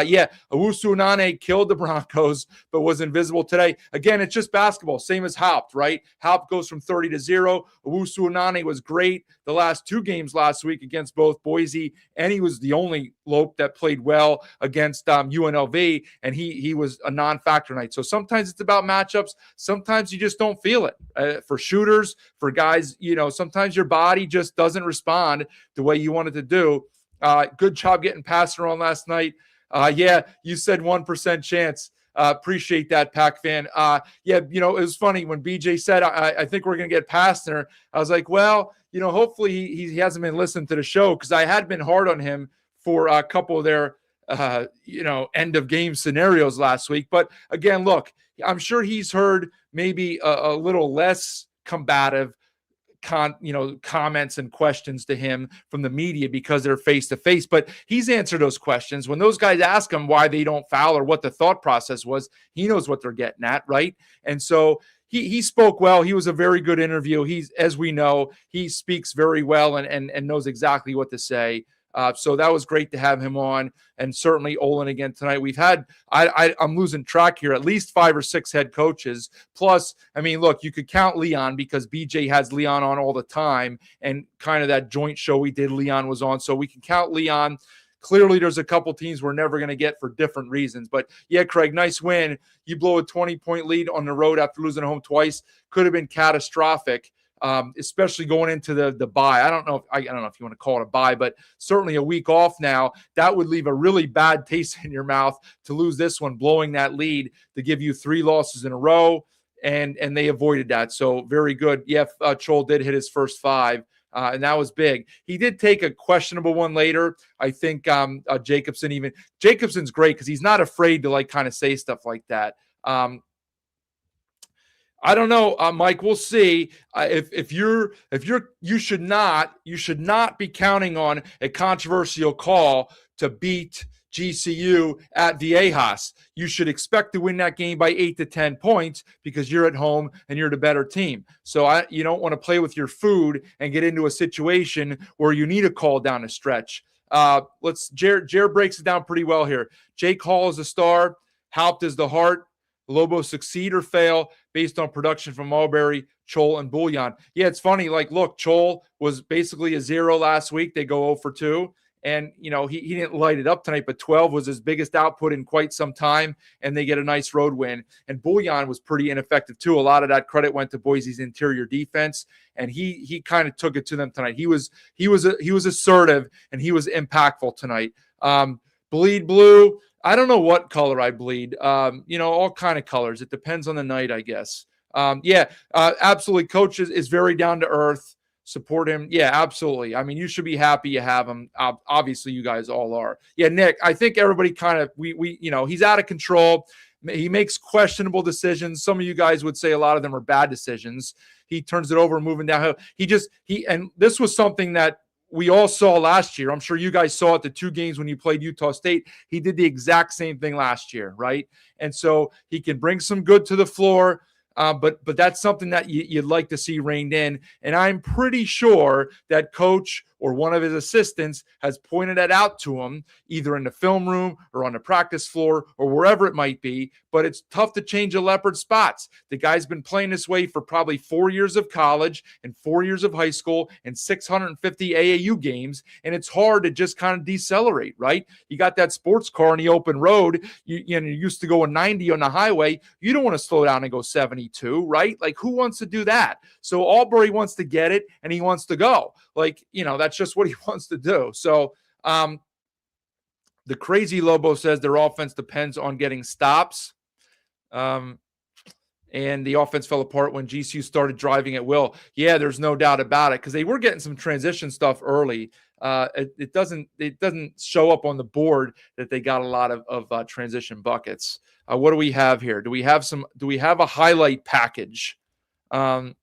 Yeah, Owusu Nane killed the Broncos, but was invisible today. Again, it's just basketball, same as Haupt, right? Haupt goes from 30 to 0. Owusu Nane was great the last 2 games last week against both Boise, and he was the only Lope that played well against UNLV, and he was a non-factor night. So sometimes it's about matchups. Sometimes you just don't feel it. For shooters, for guys, sometimes your body just doesn't respond the way you want it to do. Good job getting passed around last night. Yeah, you said 1% chance. Appreciate that, Pac fan. Yeah, it was funny when BJ said, I think we're going to get past there. I was like, well, hopefully he hasn't been listening to the show, because I had been hard on him for a couple of their, end of game scenarios last week. But again, look, I'm sure he's heard maybe a little less combative comments and questions to him from the media because they're face to face, but he's answered those questions. When those guys ask him why they don't foul or what the thought process was, he knows what they're getting at, right? And so he spoke well. He was a very good interview. As we know, he speaks very well and knows exactly what to say. So that was great to have him on, and certainly Olen again tonight. We've had, I'm losing track here, at least 5 or 6 head coaches. Plus, look, you could count Leon because BJ has Leon on all the time, and kind of that joint show we did, Leon was on. So we can count Leon. Clearly, there's a couple teams we're never going to get for different reasons. But yeah, Craig, nice win. You blow a 20-point lead on the road after losing at home twice. Could have been catastrophic. especially going into the bye. I don't know if you want to call it a bye, but certainly a week off now. That would leave a really bad taste in your mouth to lose this one, blowing that lead to give you 3 losses in a row, and they avoided that. So very good. Yeah, Chol did hit his first 5. And that was big. He did take a questionable one later. I think Jacobson's great because he's not afraid to like kind of say stuff like that. I don't know, Mike. We'll see. You should not be counting on a controversial call to beat GCU at Viejas. You should expect to win that game by 8 to 10 points because you're at home and you're the better team. So you don't want to play with your food and get into a situation where you need a call down the stretch. Jared breaks it down pretty well here. Jake Hall is the star. Haupt is the heart. Lobos succeed or fail based on production from Marbury, Chol, and Bullion. Yeah, it's funny. Like, look, Chol was basically a 0 last week. They go 0 for 2. And, he didn't light it up tonight, but 12 was his biggest output in quite some time, and they get a nice road win. And Bullion was pretty ineffective, too. A lot of that credit went to Boise's interior defense, and he kind of took it to them tonight. He was assertive, and he was impactful tonight. Bleed blue. I don't know what color I bleed. All kind of colors. It depends on the night, I guess. Absolutely. Coach is very down to earth. Support him. Yeah, absolutely. I mean, you should be happy you have him. Obviously, you guys all are. Yeah, Nick, I think everybody kind of, he's out of control. He makes questionable decisions. Some of you guys would say a lot of them are bad decisions. He turns it over, moving downhill. And this was something that we all saw last year. I'm sure you guys saw it the 2 games when you played Utah State. He did the exact same thing last year, right? And so he can bring some good to the floor. But that's something that you'd like to see reined in. And I'm pretty sure that coach or one of his assistants has pointed that out to him, either in the film room or on the practice floor or wherever it might be. But it's tough to change a leopard spots. The guy's been playing this way for probably 4 years of college and 4 years of high school and 650 AAU games. And it's hard to just kind of decelerate, right? You got that sports car on the open road. You used to go a 90 on the highway. You don't want to slow down and go 72, right? Like, who wants to do that? So Albury wants to get it and he wants to go. Like, that's just what he wants to do. So the crazy Lobo says their offense depends on getting stops. And the offense fell apart when GCU started driving at will. Yeah, there's no doubt about it because they were getting some transition stuff early. It doesn't show up on the board that they got a lot of transition buckets. What do we have here? Do we have a highlight package? Let's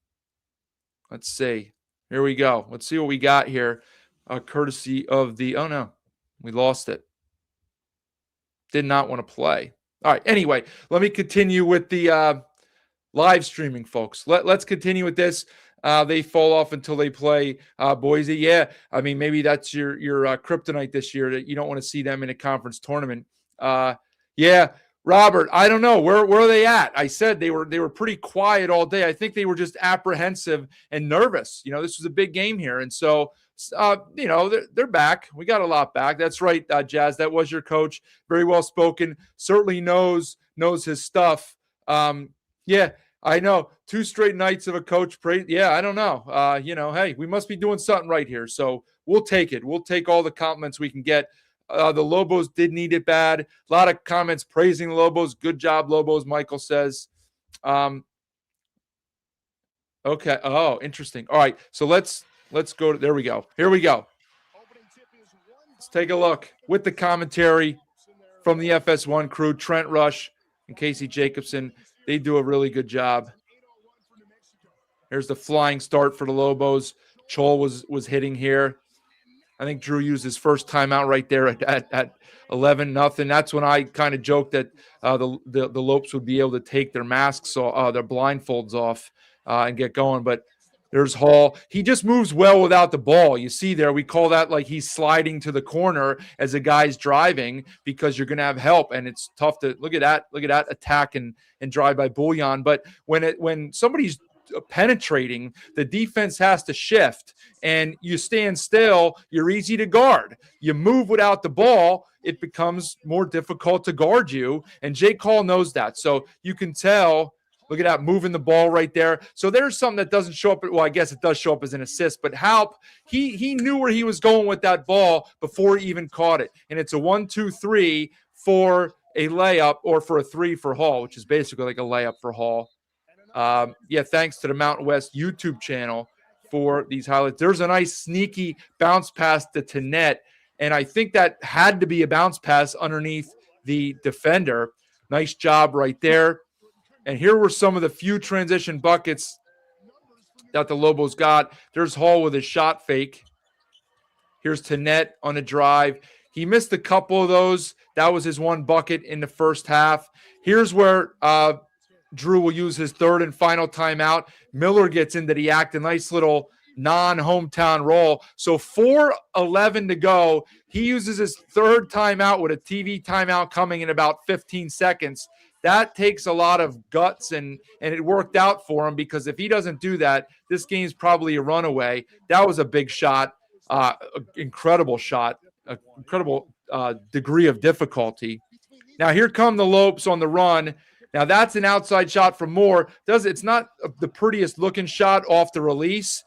see. Here we go. Let's see what we got here. Courtesy of oh no, we lost it. Did not want to play. All right. Anyway, let me continue with the live streaming, folks. Let's continue with this. They fall off until they play Boise. Yeah, I mean, maybe that's your kryptonite this year, that you don't want to see them in a conference tournament. Yeah, Robert, I don't know. Where are they at? I said they were pretty quiet all day. I think they were just apprehensive and nervous. This was a big game here. And so, they're back. We got a lot back. That's right, Jazz. That was your coach. Very well spoken. Certainly knows his stuff. Yeah, I know. 2 straight nights of a coach praise. Yeah, I don't know. Hey, we must be doing something right here. So we'll take it. We'll take all the compliments we can get. The Lobos did need it bad. A lot of comments praising the Lobos. Good job, Lobos, Michael says. Okay. Oh, interesting. All right. So let's go. There we go. Here we go. Let's take a look with the commentary from the FS1 crew, Trent Rush and Casey Jacobson. They do a really good job. Here's the flying start for the Lobos. Chol was hitting here. I think Drew used his first timeout right there at 11-0. That's when I kind of joked that the Lopes would be able to take their masks, their blindfolds off and get going. But there's Hall. He just moves well without the ball. You see there, we call that like he's sliding to the corner as a guy's driving because you're going to have help. And it's tough to look at that attack and drive by Bullion. But when somebody's penetrating, the defense has to shift, and you stand still, you're easy to guard. You move without the ball, it becomes more difficult to guard you, and Jake Hall knows that. So you can tell Look at that, moving the ball right there. So there's something that doesn't show up. Well, I guess it does show up as an assist, but Halp, he knew where he was going with that ball before he even caught it. And it's a 1-2-3 for a layup, or for a 3 for Hall, which is basically like a layup for Hall. Thanks to the Mountain West YouTube channel for these highlights. There's a nice sneaky bounce pass to Tenet, and I think that had to be a bounce pass underneath the defender. Nice job right there. And here were some of the few transition buckets that the Lobos got. There's Hall with his shot fake. Here's Tenet on a drive. He missed a couple of those. That was his one bucket in the first half. Here's where Drew will use his third and final timeout. Miller gets into the act, a nice little non-hometown roll. So 4:11 to go. He uses his third timeout with a TV timeout coming in about 15 seconds. That takes a lot of guts, and it worked out for him, because if he doesn't do that, this game's probably a runaway. That was a big shot, incredible shot, incredible degree of difficulty. Now here come the Lopes on the run. Now that's an outside shot from Moore. It's not the prettiest looking shot off the release,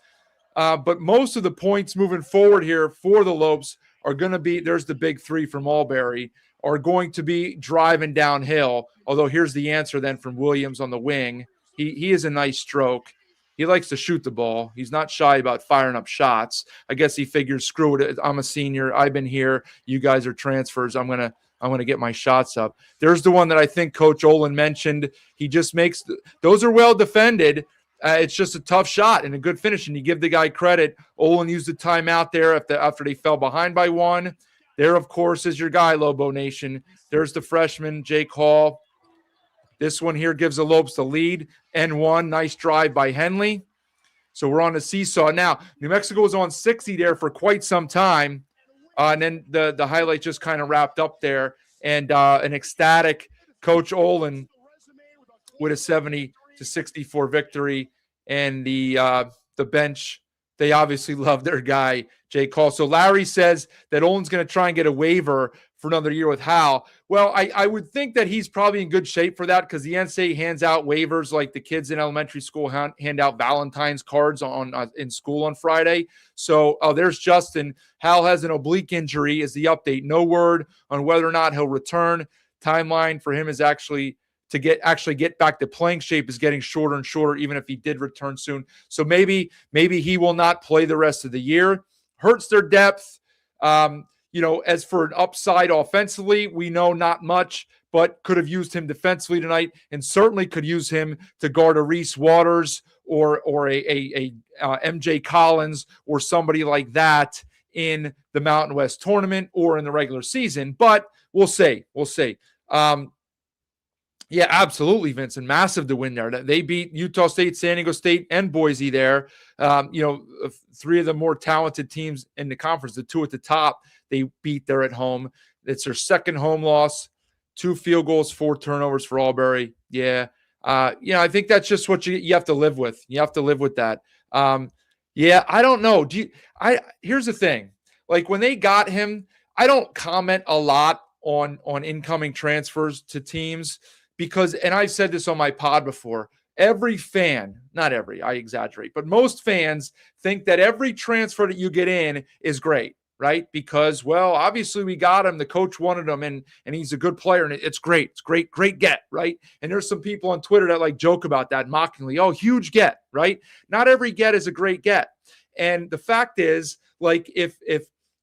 but most of the points moving forward here for the Lopes are going to be, there's the big 3 from Albury, are going to be driving downhill. Although here's the answer then from Williams on the wing. He is a nice stroke. He likes to shoot the ball. He's not shy about firing up shots. I guess he figures, screw it, I'm a senior. I've been here. You guys are transfers. I'm gonna get my shots up. There's the one that I think Coach Olen mentioned. He just makes those are well defended. It's just a tough shot and a good finish, and you give the guy credit. Olen used the timeout there after they fell behind by 1. There, of course, is your guy, Lobo Nation. There's the freshman, Jake Hall. This one here gives the Lopes the lead. N1, nice drive by Henley. So we're on the seesaw. Now, New Mexico was on 60 there for quite some time. And then the highlight just kind of wrapped up there. And an ecstatic Coach Olen with a 70-64 victory. And the bench, they obviously love their guy, Jake Hall. So Larry says that Olen's going to try and get a waiver for another year with Hal. Well, I would think that he's probably in good shape for that, because the NCAA hands out waivers like the kids in elementary school hand out Valentine's cards in school on Friday. So there's Justin. Hal has an oblique injury is the update. No word on whether or not he'll return. Timeline for him is actually to get back to playing shape is getting shorter and shorter, even if he did return soon. So maybe he will not play the rest of the year. Hurts their depth. As for an upside offensively, we know not much, but could have used him defensively tonight, and certainly could use him to guard a Reese Waters or a MJ Collins or somebody like that in the Mountain West tournament or in the regular season. But we'll see. Yeah, absolutely, Vincent. Massive to win there. They beat Utah State, San Diego State, and Boise there. 3 of the more talented teams in the conference, the 2 at the top, they beat there at home. It's their second home loss, 2 field goals, 4 turnovers for Albury. Yeah. I think that's just what you have to live with. You have to live with that. I don't know. Here's the thing. Like when they got him, I don't comment a lot on incoming transfers to teams, because, and I've said this on my pod before, every fan, not every, I exaggerate, but most fans think that every transfer that you get in is great, right? Because, well, obviously we got him, the coach wanted him, and he's a good player, and it's great. It's great get, right? And there's some people on Twitter that like joke about that mockingly. Oh, huge get, right? Not every get is a great get. And the fact is, like, if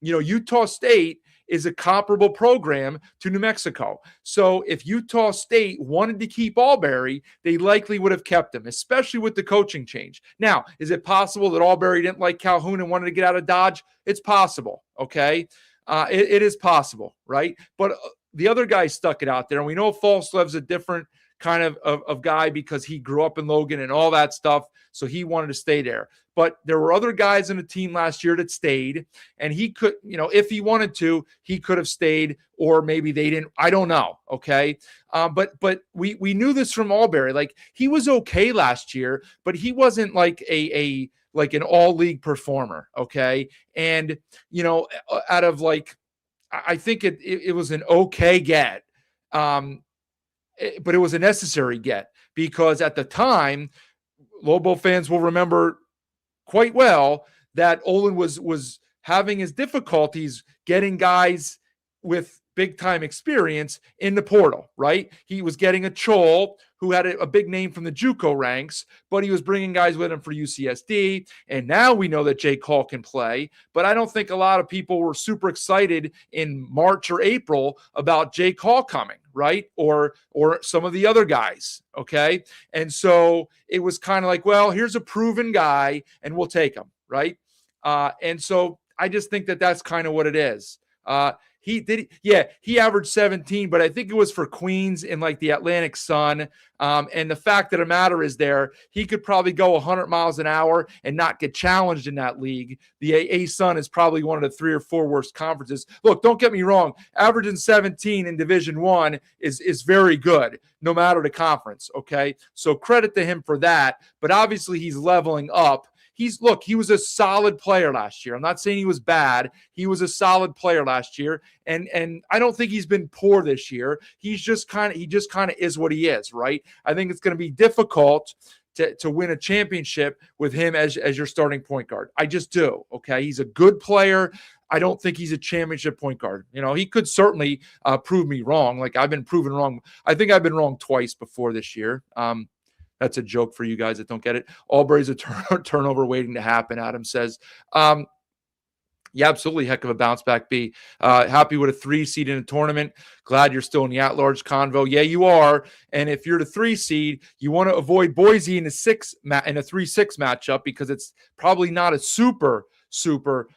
Utah State is a comparable program to New Mexico. So if Utah State wanted to keep Albury, they likely would have kept him, especially with the coaching change. Now, is it possible that Albury didn't like Calhoun and wanted to get out of Dodge? It's possible, okay? It is possible, right? But the other guy stuck it out there, and we know Falslev's a different kind of guy because he grew up in Logan and all that stuff, so he wanted to stay there. But there were other guys in the team last year that stayed, and he could, if he wanted to, he could have stayed, or maybe they didn't. I don't know, okay? But we knew this from Albury. Like, he was okay last year, but he wasn't like like an all-league performer, okay? And, out of I think it was an okay get, but it was a necessary get, because at the time, Lobo fans will remember quite well that Olen was having his difficulties getting guys with big time experience in the portal, right? He was getting a Chol who had a big name from the JUCO ranks, but he was bringing guys with him for UCSD. And now we know that Jay Call can play, but I don't think a lot of people were super excited in March or April about Jay Call coming, right? Or some of the other guys, okay? And so it was kind of like, well, here's a proven guy and we'll take him, right? And so I just think that that's kind of what it is. He averaged 17, but I think it was for Queens in like the Atlantic Sun. And the fact of the matter is he could probably go 100 miles an hour and not get challenged in that league. The A-Sun is probably one of the 3 or 4 worst conferences. Look, don't get me wrong. Averaging 17 in Division I is very good, no matter the conference, okay? So credit to him for that, but obviously he's leveling up. He was a solid player last year. I'm not saying he was bad. He was a solid player last year. And I don't think he's been poor this year. He just kind of is what he is, right? I think it's going to be difficult to win a championship with him as your starting point guard. I just do. Okay. He's a good player. I don't think he's a championship point guard. He could certainly prove me wrong. Like I've been proven wrong. I think I've been wrong twice before this year. That's a joke for you guys that don't get it. Albury's a turnover waiting to happen, Adam says. Yeah, absolutely. Heck of a bounce back, B. Happy with a 3 seed in a tournament. Glad you're still in the at-large convo. Yeah, you are. And if you're the 3 seed, you want to avoid Boise in a 3-6 matchup because it's probably not a super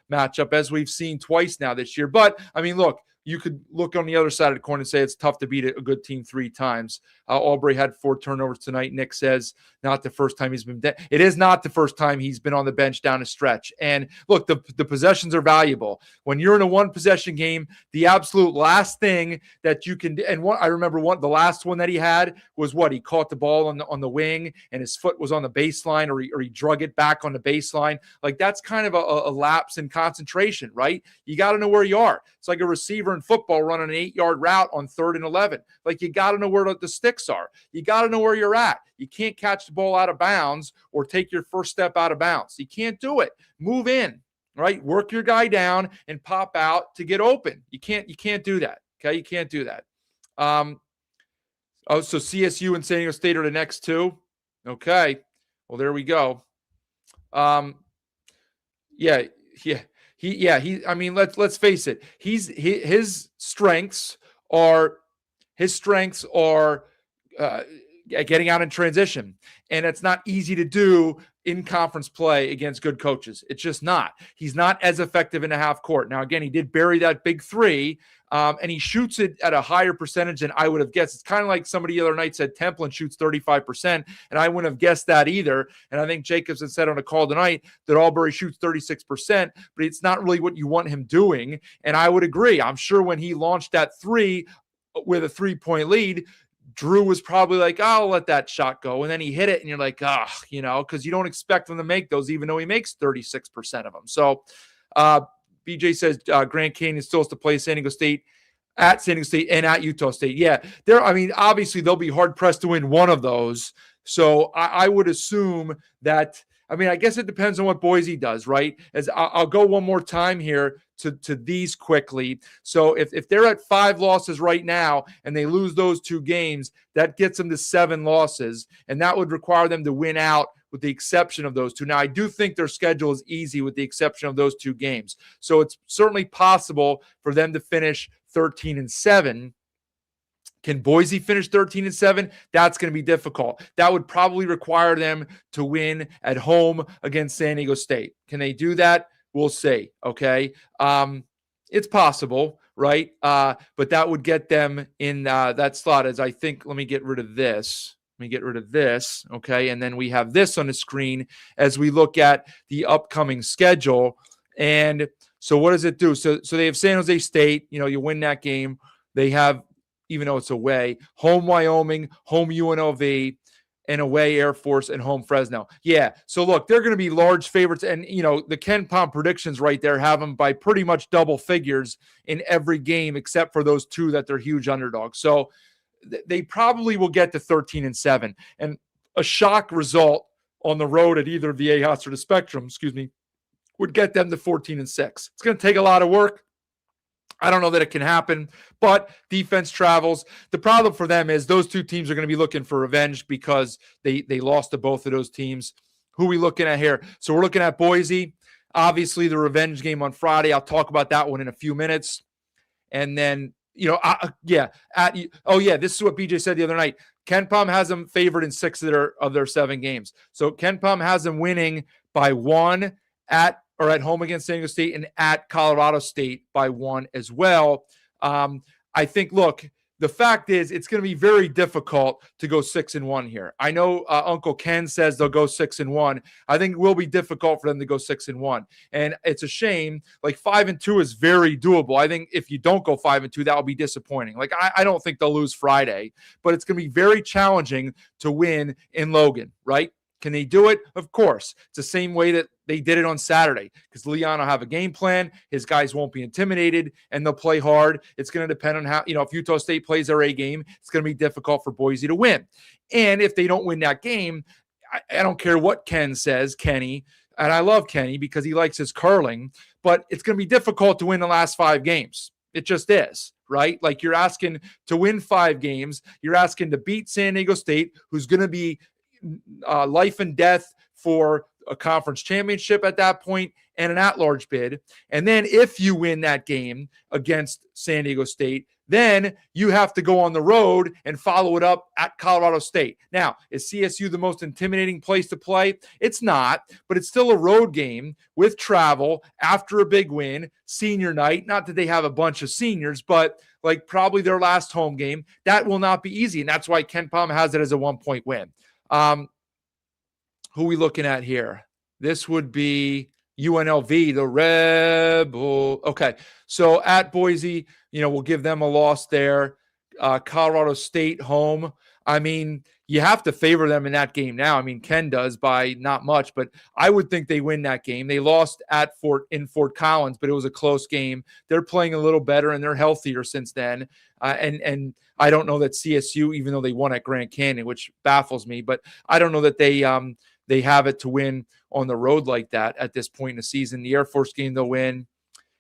matchup as we've seen twice now this year. But, I mean, look, you could look on the other side of the coin and say it's tough to beat a good team 3 times. Albury had 4 turnovers tonight. Nick says not the first time he's been it is not the first time he's been on the bench down a stretch. And look, the possessions are valuable. When you're in a 1-possession game, the absolute last thing that you can do, and I remember the last one that he had was he caught the ball on the wing and his foot was on the baseline or he drug it back on the baseline. Like that's kind of a lapse in concentration, right? You got to know where you are. It's like a receiver in football running an 8-yard route on 3rd and 11. Like you got to know where the sticks are. You got to know where you're at. You can't catch the ball out of bounds or take your first step out of bounds. You can't do it. Move in, right? Work your guy down and pop out to get open. You can't do that. Okay. You can't do that. So CSU and San Diego State are the next 2. Okay. Well, there we go. Yeah. I mean, let's face it. His strengths are getting out in transition, and it's not easy to do in conference play against good coaches. It's just not. He's not as effective in the half court. Now, again, he did bury that big 3, and he shoots it at a higher percentage than I would have guessed. It's kind of like somebody the other night said Templin shoots 35%, and I wouldn't have guessed that either. And I think Jacobson said on a call tonight that Albury shoots 36%, but it's not really what you want him doing. And I would agree. I'm sure when he launched that 3 with a 3-point lead, Drew was probably like, I'll let that shot go. And then he hit it, and you're like, because you don't expect him to make those, even though he makes 36% of them. So BJ says Grand Canyon still has to play San Diego State at San Diego State and at Utah State. Yeah, obviously they'll be hard-pressed to win one of those. So I would assume that, I guess it depends on what Boise does, right? As I'll go one more time here to these quickly. So if they're at 5 losses right now and they lose those 2 games, that gets them to 7 losses, and that would require them to win out with the exception of those 2. Now, I do think their schedule is easy with the exception of those 2 games. So it's certainly possible for them to finish 13-7. Can Boise finish 13-7? That's going to be difficult. That would probably require them to win at home against San Diego State. Can they do that? We'll see. Okay. It's possible, right? But that would get them in that slot as I think, let me get rid of this. Okay. And then we have this on the screen as we look at the upcoming schedule. And so what does it do? So they have San Jose State, you win that game. They have, even though it's away, home Wyoming, home UNLV, and away Air Force and home Fresno. Yeah. So look, they're going to be large favorites. And, the Ken Pom predictions right there have them by pretty much double figures in every game, except for those 2 that they're huge underdogs. So they probably will get to 13-7. And a shock result on the road at either of the AHOTs or the Spectrum, would get them to 14-6. It's going to take a lot of work. I don't know that it can happen, but defense travels. The problem for them is those two teams are going to be looking for revenge because they lost to both of those teams. Who are we looking at here? So we're looking at Boise. Obviously, the revenge game on Friday. I'll talk about that one in a few minutes. And then, this is what BJ said the other night. Ken Pom has them favored in 6 of their 7 games. So Ken Pom has them winning by 1 at home against San Diego State and at Colorado State by 1 as well. I think, look, the fact is it's going to be very difficult to go 6-1 here. I know Uncle Ken says they'll go 6-1. I think it will be difficult for them to go 6-1. And it's a shame. Like 5-2 is very doable. I think if you don't go 5-2, that will be disappointing. Like I don't think they'll lose Friday, but it's going to be very challenging to win in Logan, right? Can they do it? Of course. It's the same way that they did it on Saturday because Leon will have a game plan. His guys won't be intimidated, and they'll play hard. It's going to depend on how, if Utah State plays their A game, it's going to be difficult for Boise to win. And if they don't win that game, I don't care what Ken says, Kenny, and I love Kenny because he likes his curling, but it's going to be difficult to win the last 5 games. It just is, right? Like you're asking to win 5 games. You're asking to beat San Diego State, who's going to be life and death for a conference championship at that point and an at-large bid. And then if you win that game against San Diego State, then you have to go on the road and follow it up at Colorado State. Now, is CSU the most intimidating place to play? It's not, but it's still a road game with travel after a big win, senior night. Not that they have a bunch of seniors, but like probably their last home game. That will not be easy, and that's why Ken Pom has it as a 1-point win. Who are we looking at here? This would be UNLV, the Rebel. Okay, so at Boise, we'll give them a loss there. Colorado State home. I mean, you have to favor them in that game now. I mean, Ken does by not much, but I would think they win that game. They lost in Fort Collins, but it was a close game. They're playing a little better and they're healthier since then. And I don't know that CSU, even though they won at Grand Canyon, which baffles me, but I don't know that they have it to win on the road like that at this point in the season. The Air Force game they'll win.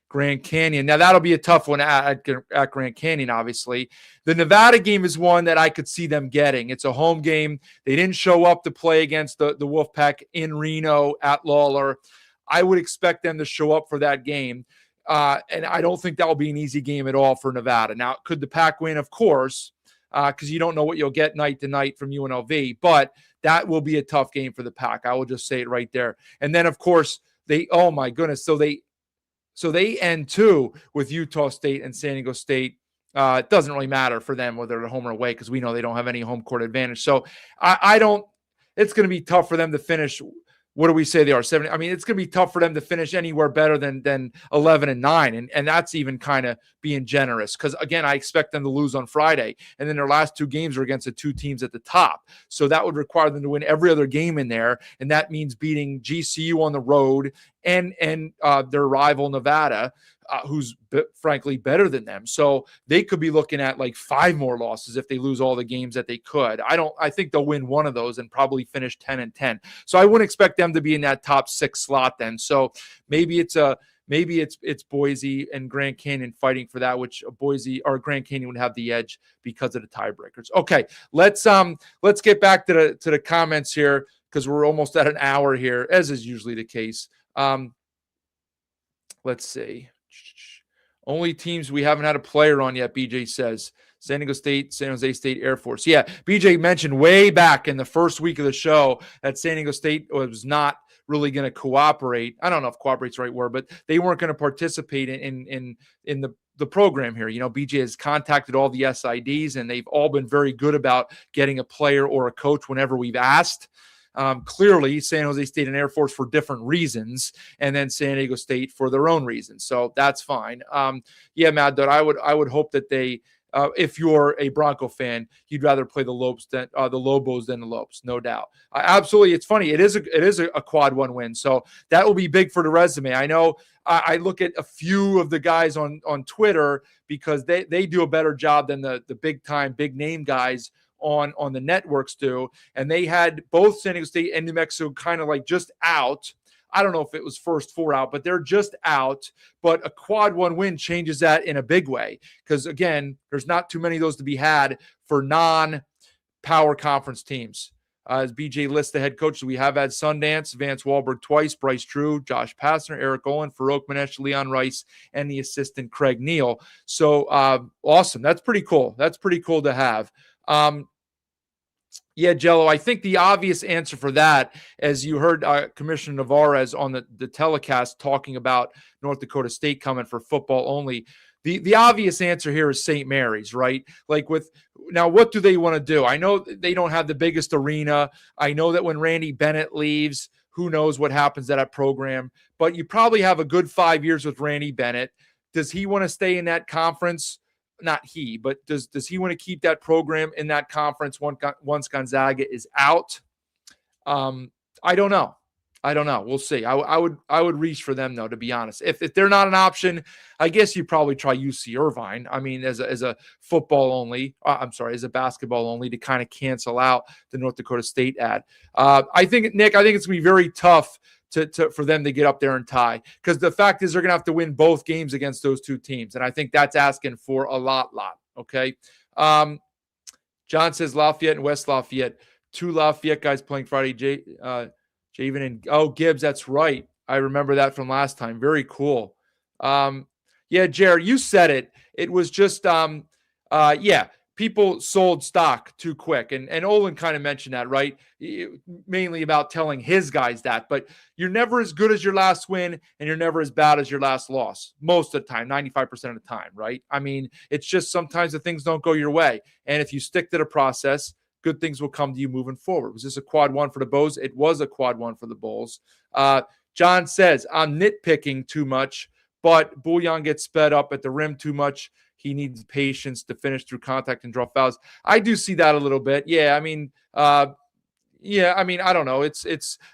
Grand Canyon. Now, that'll be a tough one at Grand Canyon, obviously. The Nevada game is one that I could see them getting. It's a home game. They didn't show up to play against the Wolfpack in Reno at Lawler. I would expect them to show up for that game. And I don't think that will be an easy game at all for Nevada. Now, could the Pack win? Of course, because you don't know what you'll get night to night from UNLV. But that will be a tough game for the Pack. I will just say it right there. And then, of course, oh, my goodness. So they end too with Utah State and San Diego State. It doesn't really matter for them whether they're home or away because we know they don't have any home court advantage. So it's going to be tough for them to finish. What do we say they are? 70. I mean, it's going to be tough for them to finish anywhere better than 11-9. And that's even kind of being generous because, again, I expect them to lose on Friday. And then their last 2 games are against the 2 teams at the top. So that would require them to win every other game in there. And that means beating GCU on the road and their rival Nevada, who's frankly better than them. So they could be looking at like 5 more losses if they lose all the games that they could. I think they'll win one of those and probably finish 10-10. So I wouldn't expect them to be in that top 6 slot then. So maybe it's Boise and Grand Canyon fighting for that, which Boise or Grand Canyon would have the edge because of the tiebreakers. Okay, let's get back to the comments here because we're almost at an hour here, as is usually the case. Let's see. Only teams we haven't had a player on yet, BJ says. San Diego State, San Jose State, Air Force. Yeah, BJ mentioned way back in the first week of the show that San Diego State was not really going to cooperate. I don't know if cooperate's the right word, but they weren't going to participate in the program here. BJ has contacted all the SIDs, and they've all been very good about getting a player or a coach whenever we've asked. Clearly San Jose State and Air Force for different reasons, and then San Diego State for their own reasons. So that's fine. Yeah, Mad Dot, I would hope that they if you're a Bronco fan, you'd rather play the Lobos than the Lobos, no doubt. Absolutely, it's funny. It is a quad one win, so that will be big for the resume. I know. I look at a few of the guys on Twitter because they do a better job than the big time, big name guys on the networks do, and they had both San Diego State and New Mexico kind of like just out. I don't know if it was first four out, but they're just out. But a quad one win changes that in a big way because, again, there's not too many of those to be had for non-power conference teams. As BJ lists the head coaches, we have had Sundance, Vance Wahlberg twice, Bryce Drew, Josh Pastner, Eric Olen, Farouk Manesh, Leon Rice, and the assistant Craig Neal. So awesome. That's pretty cool. That's pretty cool to have. Yeah, Jello, I think the obvious answer for that, as you heard Commissioner Navarez on the telecast talking about North Dakota State coming for football only, the obvious answer here is St. Mary's, right? Like now, what do they want to do? I know they don't have the biggest arena. I know that when Randy Bennett leaves, who knows what happens to that program, but you probably have a good 5 years with Randy Bennett. Does he want to stay in that conference? Not he, but does he want to keep that program in that conference once Gonzaga is out? I don't know. We'll see. I would reach for them though, to be honest. If they're not an option, I guess you probably try UC Irvine. I mean, as a football only, as a basketball only to kind of cancel out the North Dakota State ad. I think, Nick, it's gonna be very tough for them to get up there and tie, because the fact is they're gonna have to win both games against those two teams, and I think that's asking for a lot. Okay. John says Lafayette and West Lafayette. Two Lafayette guys playing Friday. Javen and Gibbs, that's right. I remember that from last time. Very cool. Yeah, Jared, you said it. It was just people sold stock too quick. And Olen kind of mentioned that, right? Mainly about telling his guys that. But you're never as good as your last win, and you're never as bad as your last loss. Most of the time, 95% of the time, right? I mean, it's just sometimes the things don't go your way. And if you stick to the process, good things will come to you moving forward. Was this a quad one for the Bows? It was a quad one for the Bulls. John says, I'm nitpicking too much, but Bouillon gets sped up at the rim too much. He needs patience to finish through contact and draw fouls. I do see that a little bit. Yeah, I mean, I don't know.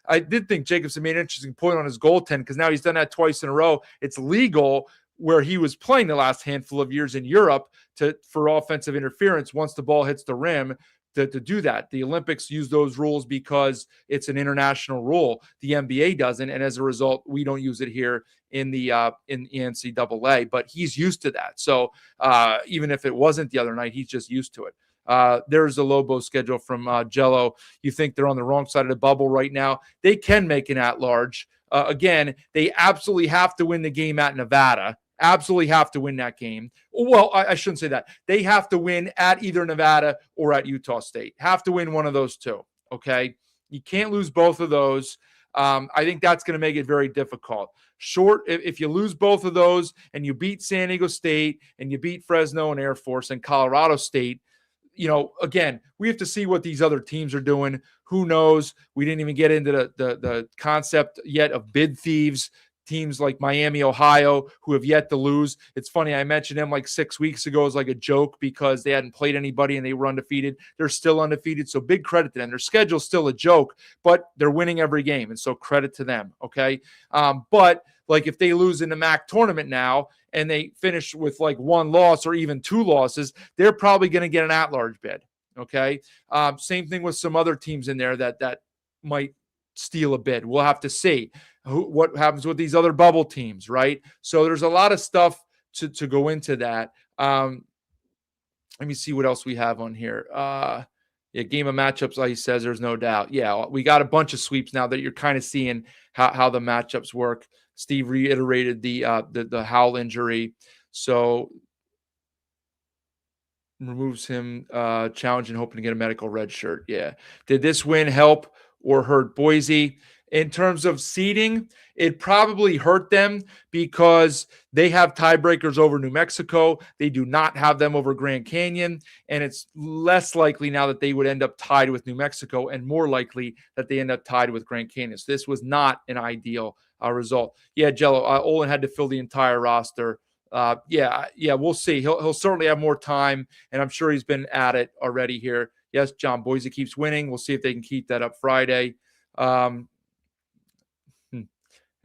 I did think Jacobson made an interesting point on his goaltend, because now he's done that twice in a row. It's legal where he was playing the last handful of years in Europe for offensive interference once the ball hits the rim. To do that. The Olympics use those rules because it's an international rule. The NBA doesn't, and as a result, we don't use it here in the NCAA. But he's used to that. So even if it wasn't the other night, he's just used to it. There's the Lobo schedule from Jello. You think they're on the wrong side of the bubble right now? They can make an at-large. Again, they absolutely have to win the game at Nevada. Absolutely have to win that game. Well, I shouldn't say that. They have to win at either Nevada or at Utah State. Have to win one of those two, okay? You can't lose both of those. I think that's going to make it very difficult. If you lose both of those and you beat San Diego State and you beat Fresno and Air Force and Colorado State, again, we have to see what these other teams are doing. Who knows? We didn't even get into the concept yet of bid thieves. Teams like Miami, Ohio, who have yet to lose. It's funny, I mentioned them like 6 weeks ago as like a joke because they hadn't played anybody and they were undefeated. They're still undefeated, so big credit to them. Their schedule's still a joke, but they're winning every game, and so credit to them, okay? But like if they lose in the MAC tournament now and they finish with like one loss or even two losses, they're probably going to get an at-large bid, okay? Same thing with some other teams in there that might steal a bid. We'll have to see what happens with these other bubble teams, right? So there's a lot of stuff to go into that. Let me see what else we have on here. Game of matchups, like he says, there's no doubt. Yeah, we got a bunch of sweeps now that you're kind of seeing how the matchups work. Steve reiterated the Howell injury, so removes him challenging, hoping to get a medical red shirt. Yeah. Did this win help or hurt Boise? In terms of seeding, it probably hurt them because they have tiebreakers over New Mexico. They do not have them over Grand Canyon, and it's less likely now that they would end up tied with New Mexico and more likely that they end up tied with Grand Canyon. So this was not an ideal result. Yeah, Jello, Olen had to fill the entire roster. We'll see. He'll certainly have more time, and I'm sure he's been at it already here. Yes, John, Boise keeps winning. We'll see if they can keep that up Friday.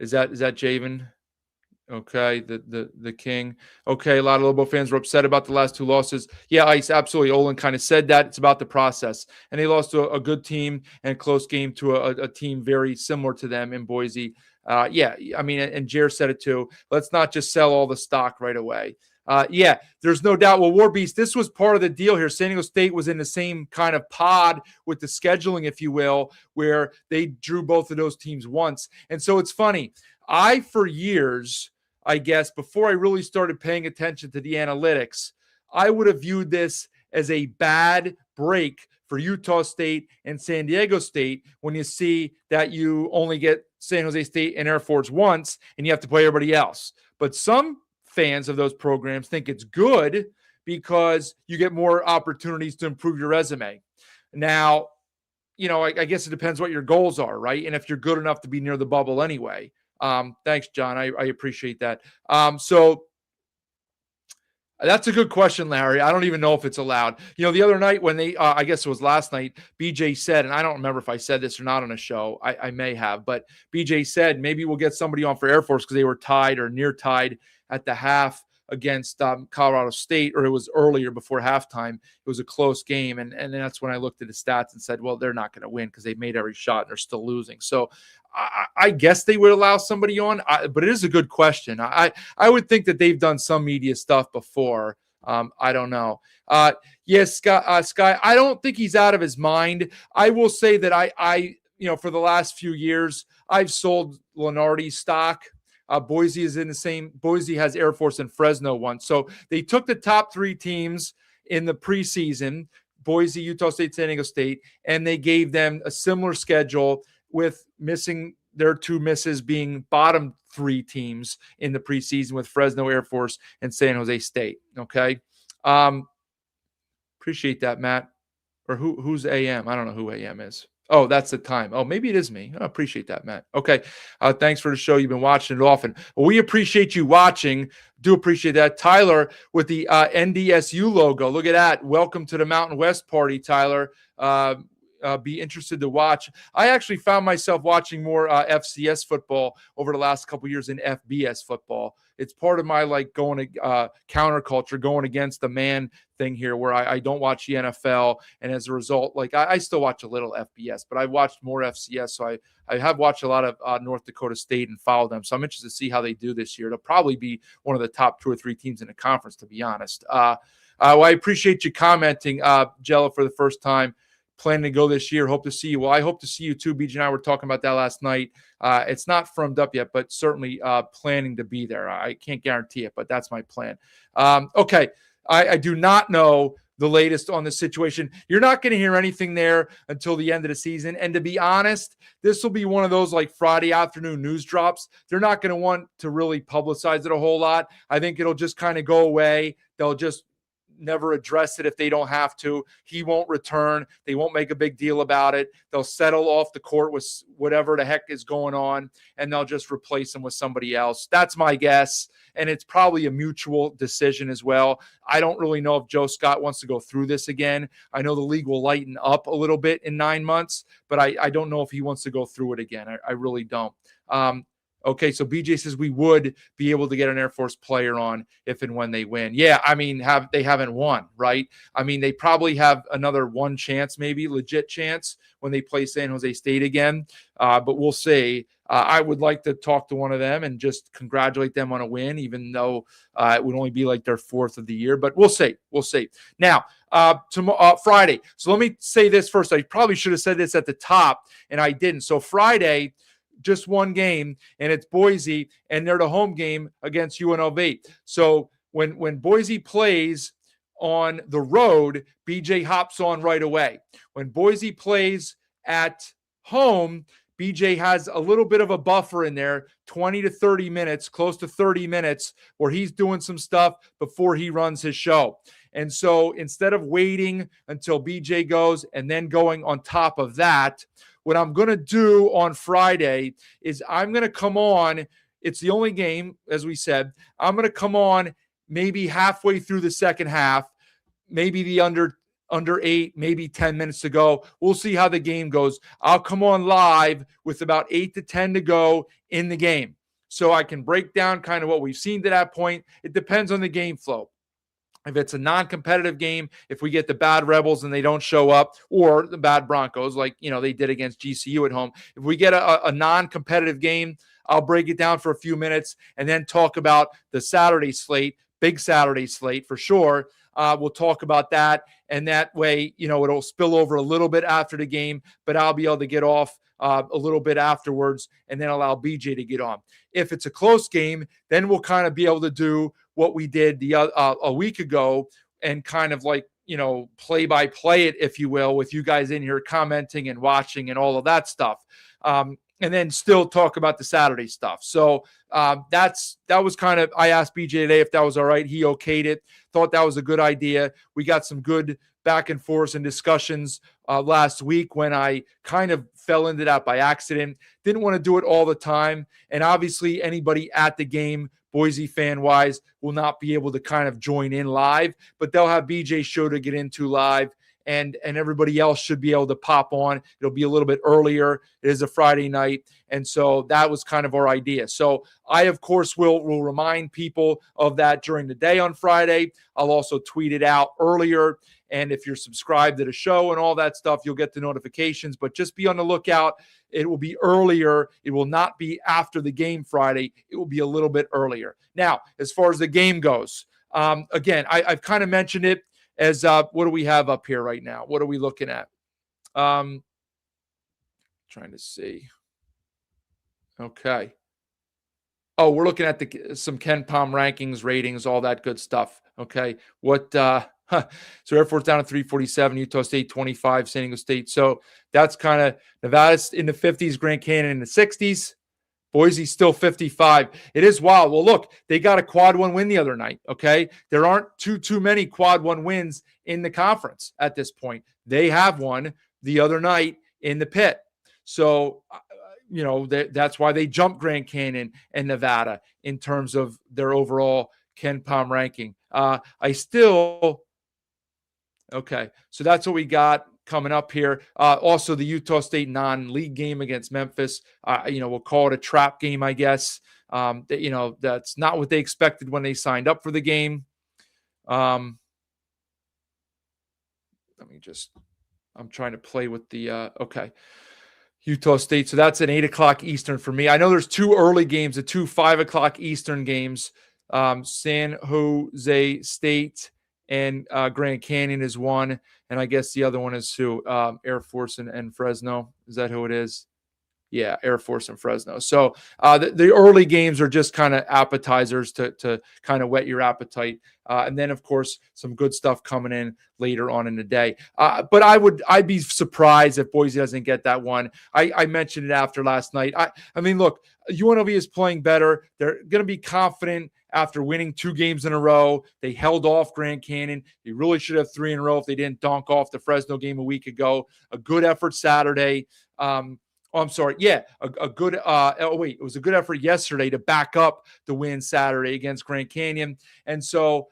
Is that Javen? Okay, the king. Okay, a lot of Lobo fans were upset about the last two losses. Yeah, Ice, absolutely. Olin kind of said that. It's about the process. And they lost to a good team and close game to a team very similar to them in Boise. And Jer said it too. Let's not just sell all the stock right away. There's no doubt. Well, War Beast, this was part of the deal here. San Diego State was in the same kind of pod with the scheduling, if you will, where they drew both of those teams once. And so it's funny. For years, I guess, before I really started paying attention to the analytics, I would have viewed this as a bad break for Utah State and San Diego State when you see that you only get San Jose State and Air Force once and you have to play everybody else. But some fans of those programs think it's good because you get more opportunities to improve your resume. Now, I guess it depends what your goals are, right? And if you're good enough to be near the bubble anyway. Thanks, John. I appreciate that. So that's a good question, Larry. I don't even know if it's allowed. The other night when they, I guess it was last night, BJ said, and I don't remember if I said this or not on a show. I may have, but BJ said maybe we'll get somebody on for Air Force because they were tied or near tied at the half against Colorado State, or it was earlier before halftime. It was a close game. And that's when I looked at the stats and said, well, they're not going to win because they made every shot and they're still losing. So I guess they would allow somebody on, but it is a good question. I would think that they've done some media stuff before. I don't know. Yes, Sky, I don't think he's out of his mind. I will say that I for the last few years, I've sold Lenardi's stock. Boise is in the same. Boise has Air Force and Fresno once. So they took the top three teams in the preseason, Boise, Utah State, San Diego State, and they gave them a similar schedule with missing their two misses being bottom three teams in the preseason with Fresno, Air Force, and San Jose State. Okay. Appreciate that, Matt. Or who's AM? I don't know who AM is. Oh, that's the time. Oh, maybe it is me. I appreciate that, Matt. Okay. Thanks for the show. You've been watching it often. Well, we appreciate you watching. Do appreciate that. Tyler with the NDSU logo. Look at that. Welcome to the Mountain West party, Tyler. Be interested to watch. I actually found myself watching more FCS football over the last couple of years than FBS football. It's part of my going to counterculture, going against the man thing here, where I don't watch the NFL, and as a result, I still watch a little FBS, but I've watched more FCS. So I have watched a lot of North Dakota State and followed them. So I'm interested to see how they do this year. They'll probably be one of the top 2 or 3 teams in the conference, to be honest. I appreciate you commenting, Jella, for the first time. Planning to go this year. Hope to see you. Well, I hope to see you too. BJ and I were talking about that last night. It's not firmed up yet, but certainly planning to be there. I can't guarantee it, but that's my plan. Okay. I do not know the latest on the situation. You're not going to hear anything there until the end of the season. And to be honest, this will be one of those Friday afternoon news drops. They're not going to want to really publicize it a whole lot. I think it'll just kind of go away. They'll just never address it if they don't have to. He won't return. They won't make a big deal about it. They'll settle off the court with whatever the heck is going on, and they'll just replace him with somebody else. That's my guess, and it's probably a mutual decision as well. I don't really know if Joe Scott wants to go through this again. I know the league will lighten up a little bit in 9 months, but I don't know if he wants to go through it again. I really don't. Okay, so BJ says we would be able to get an Air Force player on if and when they win. Yeah, I mean, they haven't won, right? I mean, they probably have another one chance, maybe legit chance when they play San Jose State again. But we'll see. I would like to talk to one of them and just congratulate them on a win, even though it would only be their 4th of the year. But we'll see. We'll see. Now, tomorrow, Friday. So let me say this first. I probably should have said this at the top, and I didn't. So Friday, just one game, and it's Boise, and they're the home game against UNLV. So when Boise plays on the road, BJ hops on right away. When Boise plays at home, BJ has a little bit of a buffer in there, 20 to 30 minutes, close to 30 minutes, where he's doing some stuff before he runs his show. And so instead of waiting until BJ goes and then going on top of that, what I'm going to do on Friday is I'm going to come on It's the only game, as we said. I'm going to come on maybe halfway through the second half, maybe the under 8, maybe 10 minutes to go. We'll see how the game goes. I'll come on live with about 8 to 10 to go in the game, so I can break down kind of what we've seen to that point. It depends on the game flow. If it's a non-competitive game, if we get the bad Rebels and they don't show up, or the bad Broncos like they did against GCU at home, if we get a non-competitive game, I'll break it down for a few minutes and then talk about the Saturday slate, big Saturday slate for sure. We'll talk about that, and that way, it'll spill over a little bit after the game, but I'll be able to get off a little bit afterwards and then allow BJ to get on. If it's a close game, then we'll kind of be able to do what we did a week ago and kind of like, play by play it, if you will, with you guys in here commenting and watching and all of that stuff. And then still talk about the Saturday stuff. So that was kind of, I asked BJ today if that was all right. He okayed it, thought that was a good idea. We got some good back and forth and discussions last week when I kind of fell into that by accident. Didn't want to do it all the time. And obviously anybody at the game, Boise fan wise, will not be able to kind of join in live, but they'll have BJ's show to get into live. And everybody else should be able to pop on. It'll be a little bit earlier. It is a Friday night. And so that was kind of our idea. So I, of course, will remind people of that during the day on Friday. I'll also tweet it out earlier. And if you're subscribed to the show and all that stuff, you'll get the notifications. But just be on the lookout. It will be earlier. It will not be after the game Friday. It will be a little bit earlier. Now, as far as the game goes, again, I've kind of mentioned it. As what do we have up here right now? What are we looking at? Trying to see. Okay. Oh, we're looking at some Ken Palm rankings, ratings, all that good stuff. Okay. So Air Force down at 347, Utah State 25, San Diego State. So that's kind of Nevada's in the 50s, Grand Canyon in the 60s. Boise still 55. It is wild. Well, look, they got a quad 1 win the other night, okay? There aren't too many quad 1 wins in the conference at this point. They have one the other night in the pit. So, that's why they jumped Grand Canyon and Nevada in terms of their overall Ken Palm ranking. Okay, so that's what we got coming up here. Also, the Utah State non-league game against Memphis. We'll call it a trap game, I guess. That's not what they expected when they signed up for the game. I'm trying to play with the, Utah State. So that's at 8 o'clock Eastern for me. I know there's 2 early games, the 2 5 o'clock Eastern games. San Jose State and Grand Canyon is one. And I guess the other one is who? Air Force and Fresno. Is that who it is? Yeah, Air Force and Fresno. So the early games are just kind of appetizers to kind of whet your appetite. And then, of course, some good stuff coming in later on in the day. But I'd be surprised if Boise doesn't get that one. I mentioned it after last night. I mean, look, UNLV is playing better. They're going to be confident after winning 2 games in a row. They held off Grand Canyon. They really should have 3 in a row if they didn't donk off the Fresno game a week ago. A good effort Saturday. I'm sorry. Yeah, a good. It was a good effort yesterday to back up the win Saturday against Grand Canyon. And so,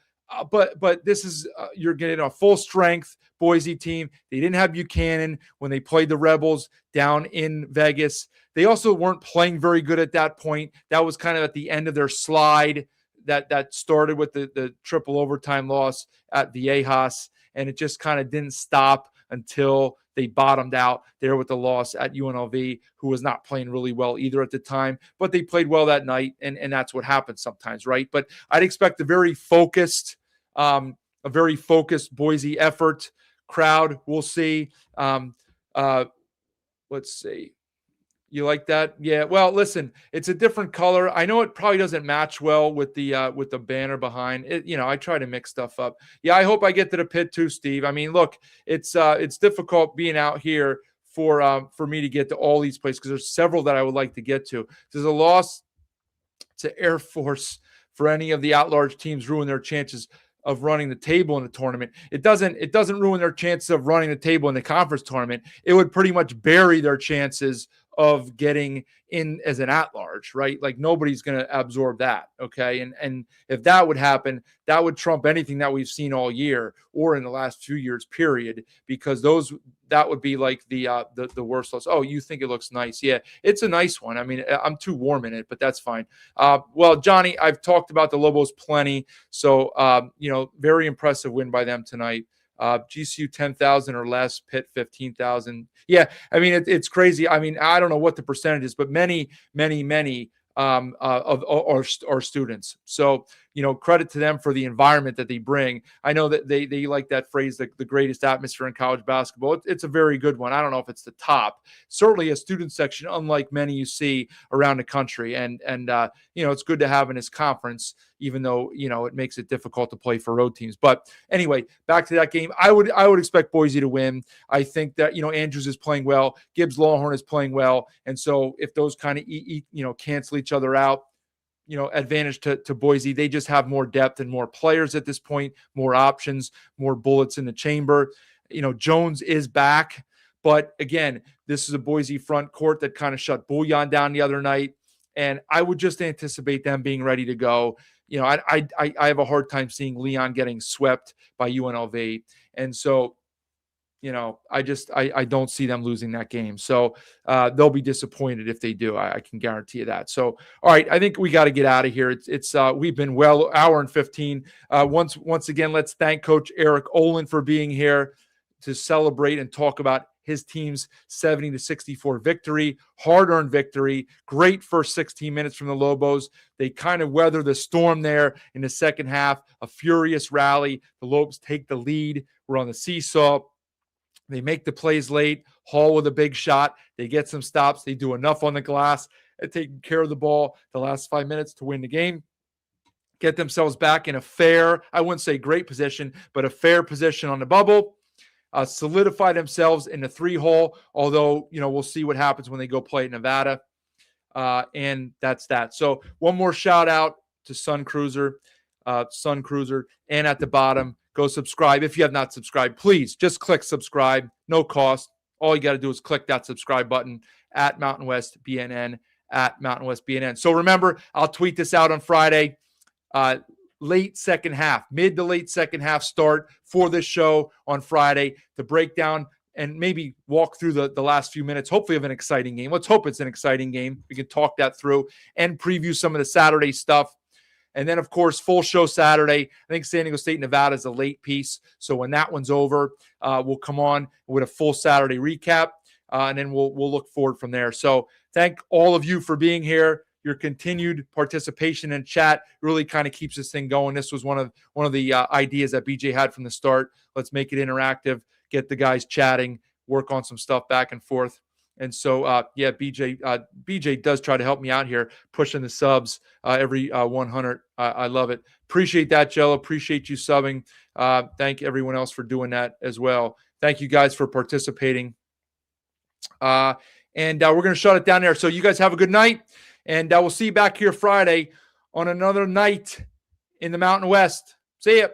but this is you're getting a full strength Boise team. They didn't have Buchanan when they played the Rebels down in Vegas. They also weren't playing very good at that point. That was kind of at the end of their slide that started with the triple overtime loss at Viejas, and it just kind of didn't stop until they bottomed out there with the loss at UNLV, who was not playing really well either at the time, but they played well that night, and that's what happens sometimes, right? But I'd expect a very focused Boise effort crowd. We'll see. Let's see. You like that? Yeah. Well, listen, it's a different color. I know it probably doesn't match well with the banner behind it. I try to mix stuff up. Yeah. I hope I get to the pit too, Steve. I mean, look, it's difficult being out here for me to get to all these places because there's several that I would like to get to. There's a loss to Air Force for any of the at-large teams ruin their chances of running the table in the tournament. It doesn't ruin their chances of running the table in the conference tournament. It would pretty much bury their chances of getting in as an at-large, right? Like nobody's going to absorb that, okay? And if that would happen, that would trump anything that we've seen all year or in the last few years, period, because that would be like the worst loss. Oh, you think it looks nice? Yeah, it's a nice one. I mean, I'm too warm in it, but that's fine. Well, Johnny, I've talked about the Lobos plenty, so very impressive win by them tonight. GCU 10,000 or less, Pitt 15,000. Yeah, I mean it's crazy. I mean, I don't know what the percentage is, but many of our students. So credit to them for the environment that they bring. I know that they like that phrase, the greatest atmosphere in college basketball. It's a very good one. I don't know if it's the top. Certainly a student section, unlike many you see around the country. And it's good to have in this conference, even though it makes it difficult to play for road teams. But anyway, back to that game. I would expect Boise to win. I think that Andrews is playing well, Gibbs Lawhorn is playing well, and so if those kind of cancel each other out, advantage to Boise. They just have more depth and more players at this point, more options, more bullets in the chamber. Jones is back, but again, this is a Boise front court that kind of shut Bouillon down the other night, and I would just anticipate them being ready to go. I have a hard time seeing Leon getting swept by UNLV, and so I don't see them losing that game. So they'll be disappointed if they do. I can guarantee you that. So, all right, I think we got to get out of here. It's we've been hour and 15. Once again, let's thank Coach Eric Olen for being here to celebrate and talk about his team's 70-64 victory, hard-earned victory. Great first 16 minutes from the Lobos. They kind of weather the storm there in the second half. A furious rally. The Lobos take the lead. We're on the seesaw. They make the plays late. Hall with a big shot. They get some stops. They do enough on the glass and taking care of the ball the last 5 minutes to win the game. Get themselves back in a fair, I wouldn't say great position, but a fair position on the bubble. Solidify themselves in the 3-hole, although, we'll see what happens when they go play at Nevada. And that's that. So one more shout out to Sun Cruiser, and at the bottom, go subscribe. If you have not subscribed, please just click subscribe. No cost. All you got to do is click that subscribe button at Mountain West BNN, at Mountain West BNN. So remember, I'll tweet this out on Friday. Late second half, mid to late second half start for this show on Friday to break down and maybe walk through the last few minutes, hopefully of an exciting game. Let's hope it's an exciting game. We can talk that through and preview some of the Saturday stuff. And then, of course, full show Saturday. I think San Diego State, Nevada is a late piece. So when that one's over, we'll come on with a full Saturday recap, and then we'll look forward from there. So thank all of you for being here. Your continued participation in chat really kind of keeps this thing going. This was one of the ideas that BJ had from the start. Let's make it interactive, get the guys chatting, work on some stuff back and forth. And so, BJ does try to help me out here, pushing the subs every 100. I love it. Appreciate that, Jello. Appreciate you subbing. Thank everyone else for doing that as well. Thank you guys for participating. And we're going to shut it down there. So you guys have a good night. And we'll see you back here Friday on another night in the Mountain West. See ya.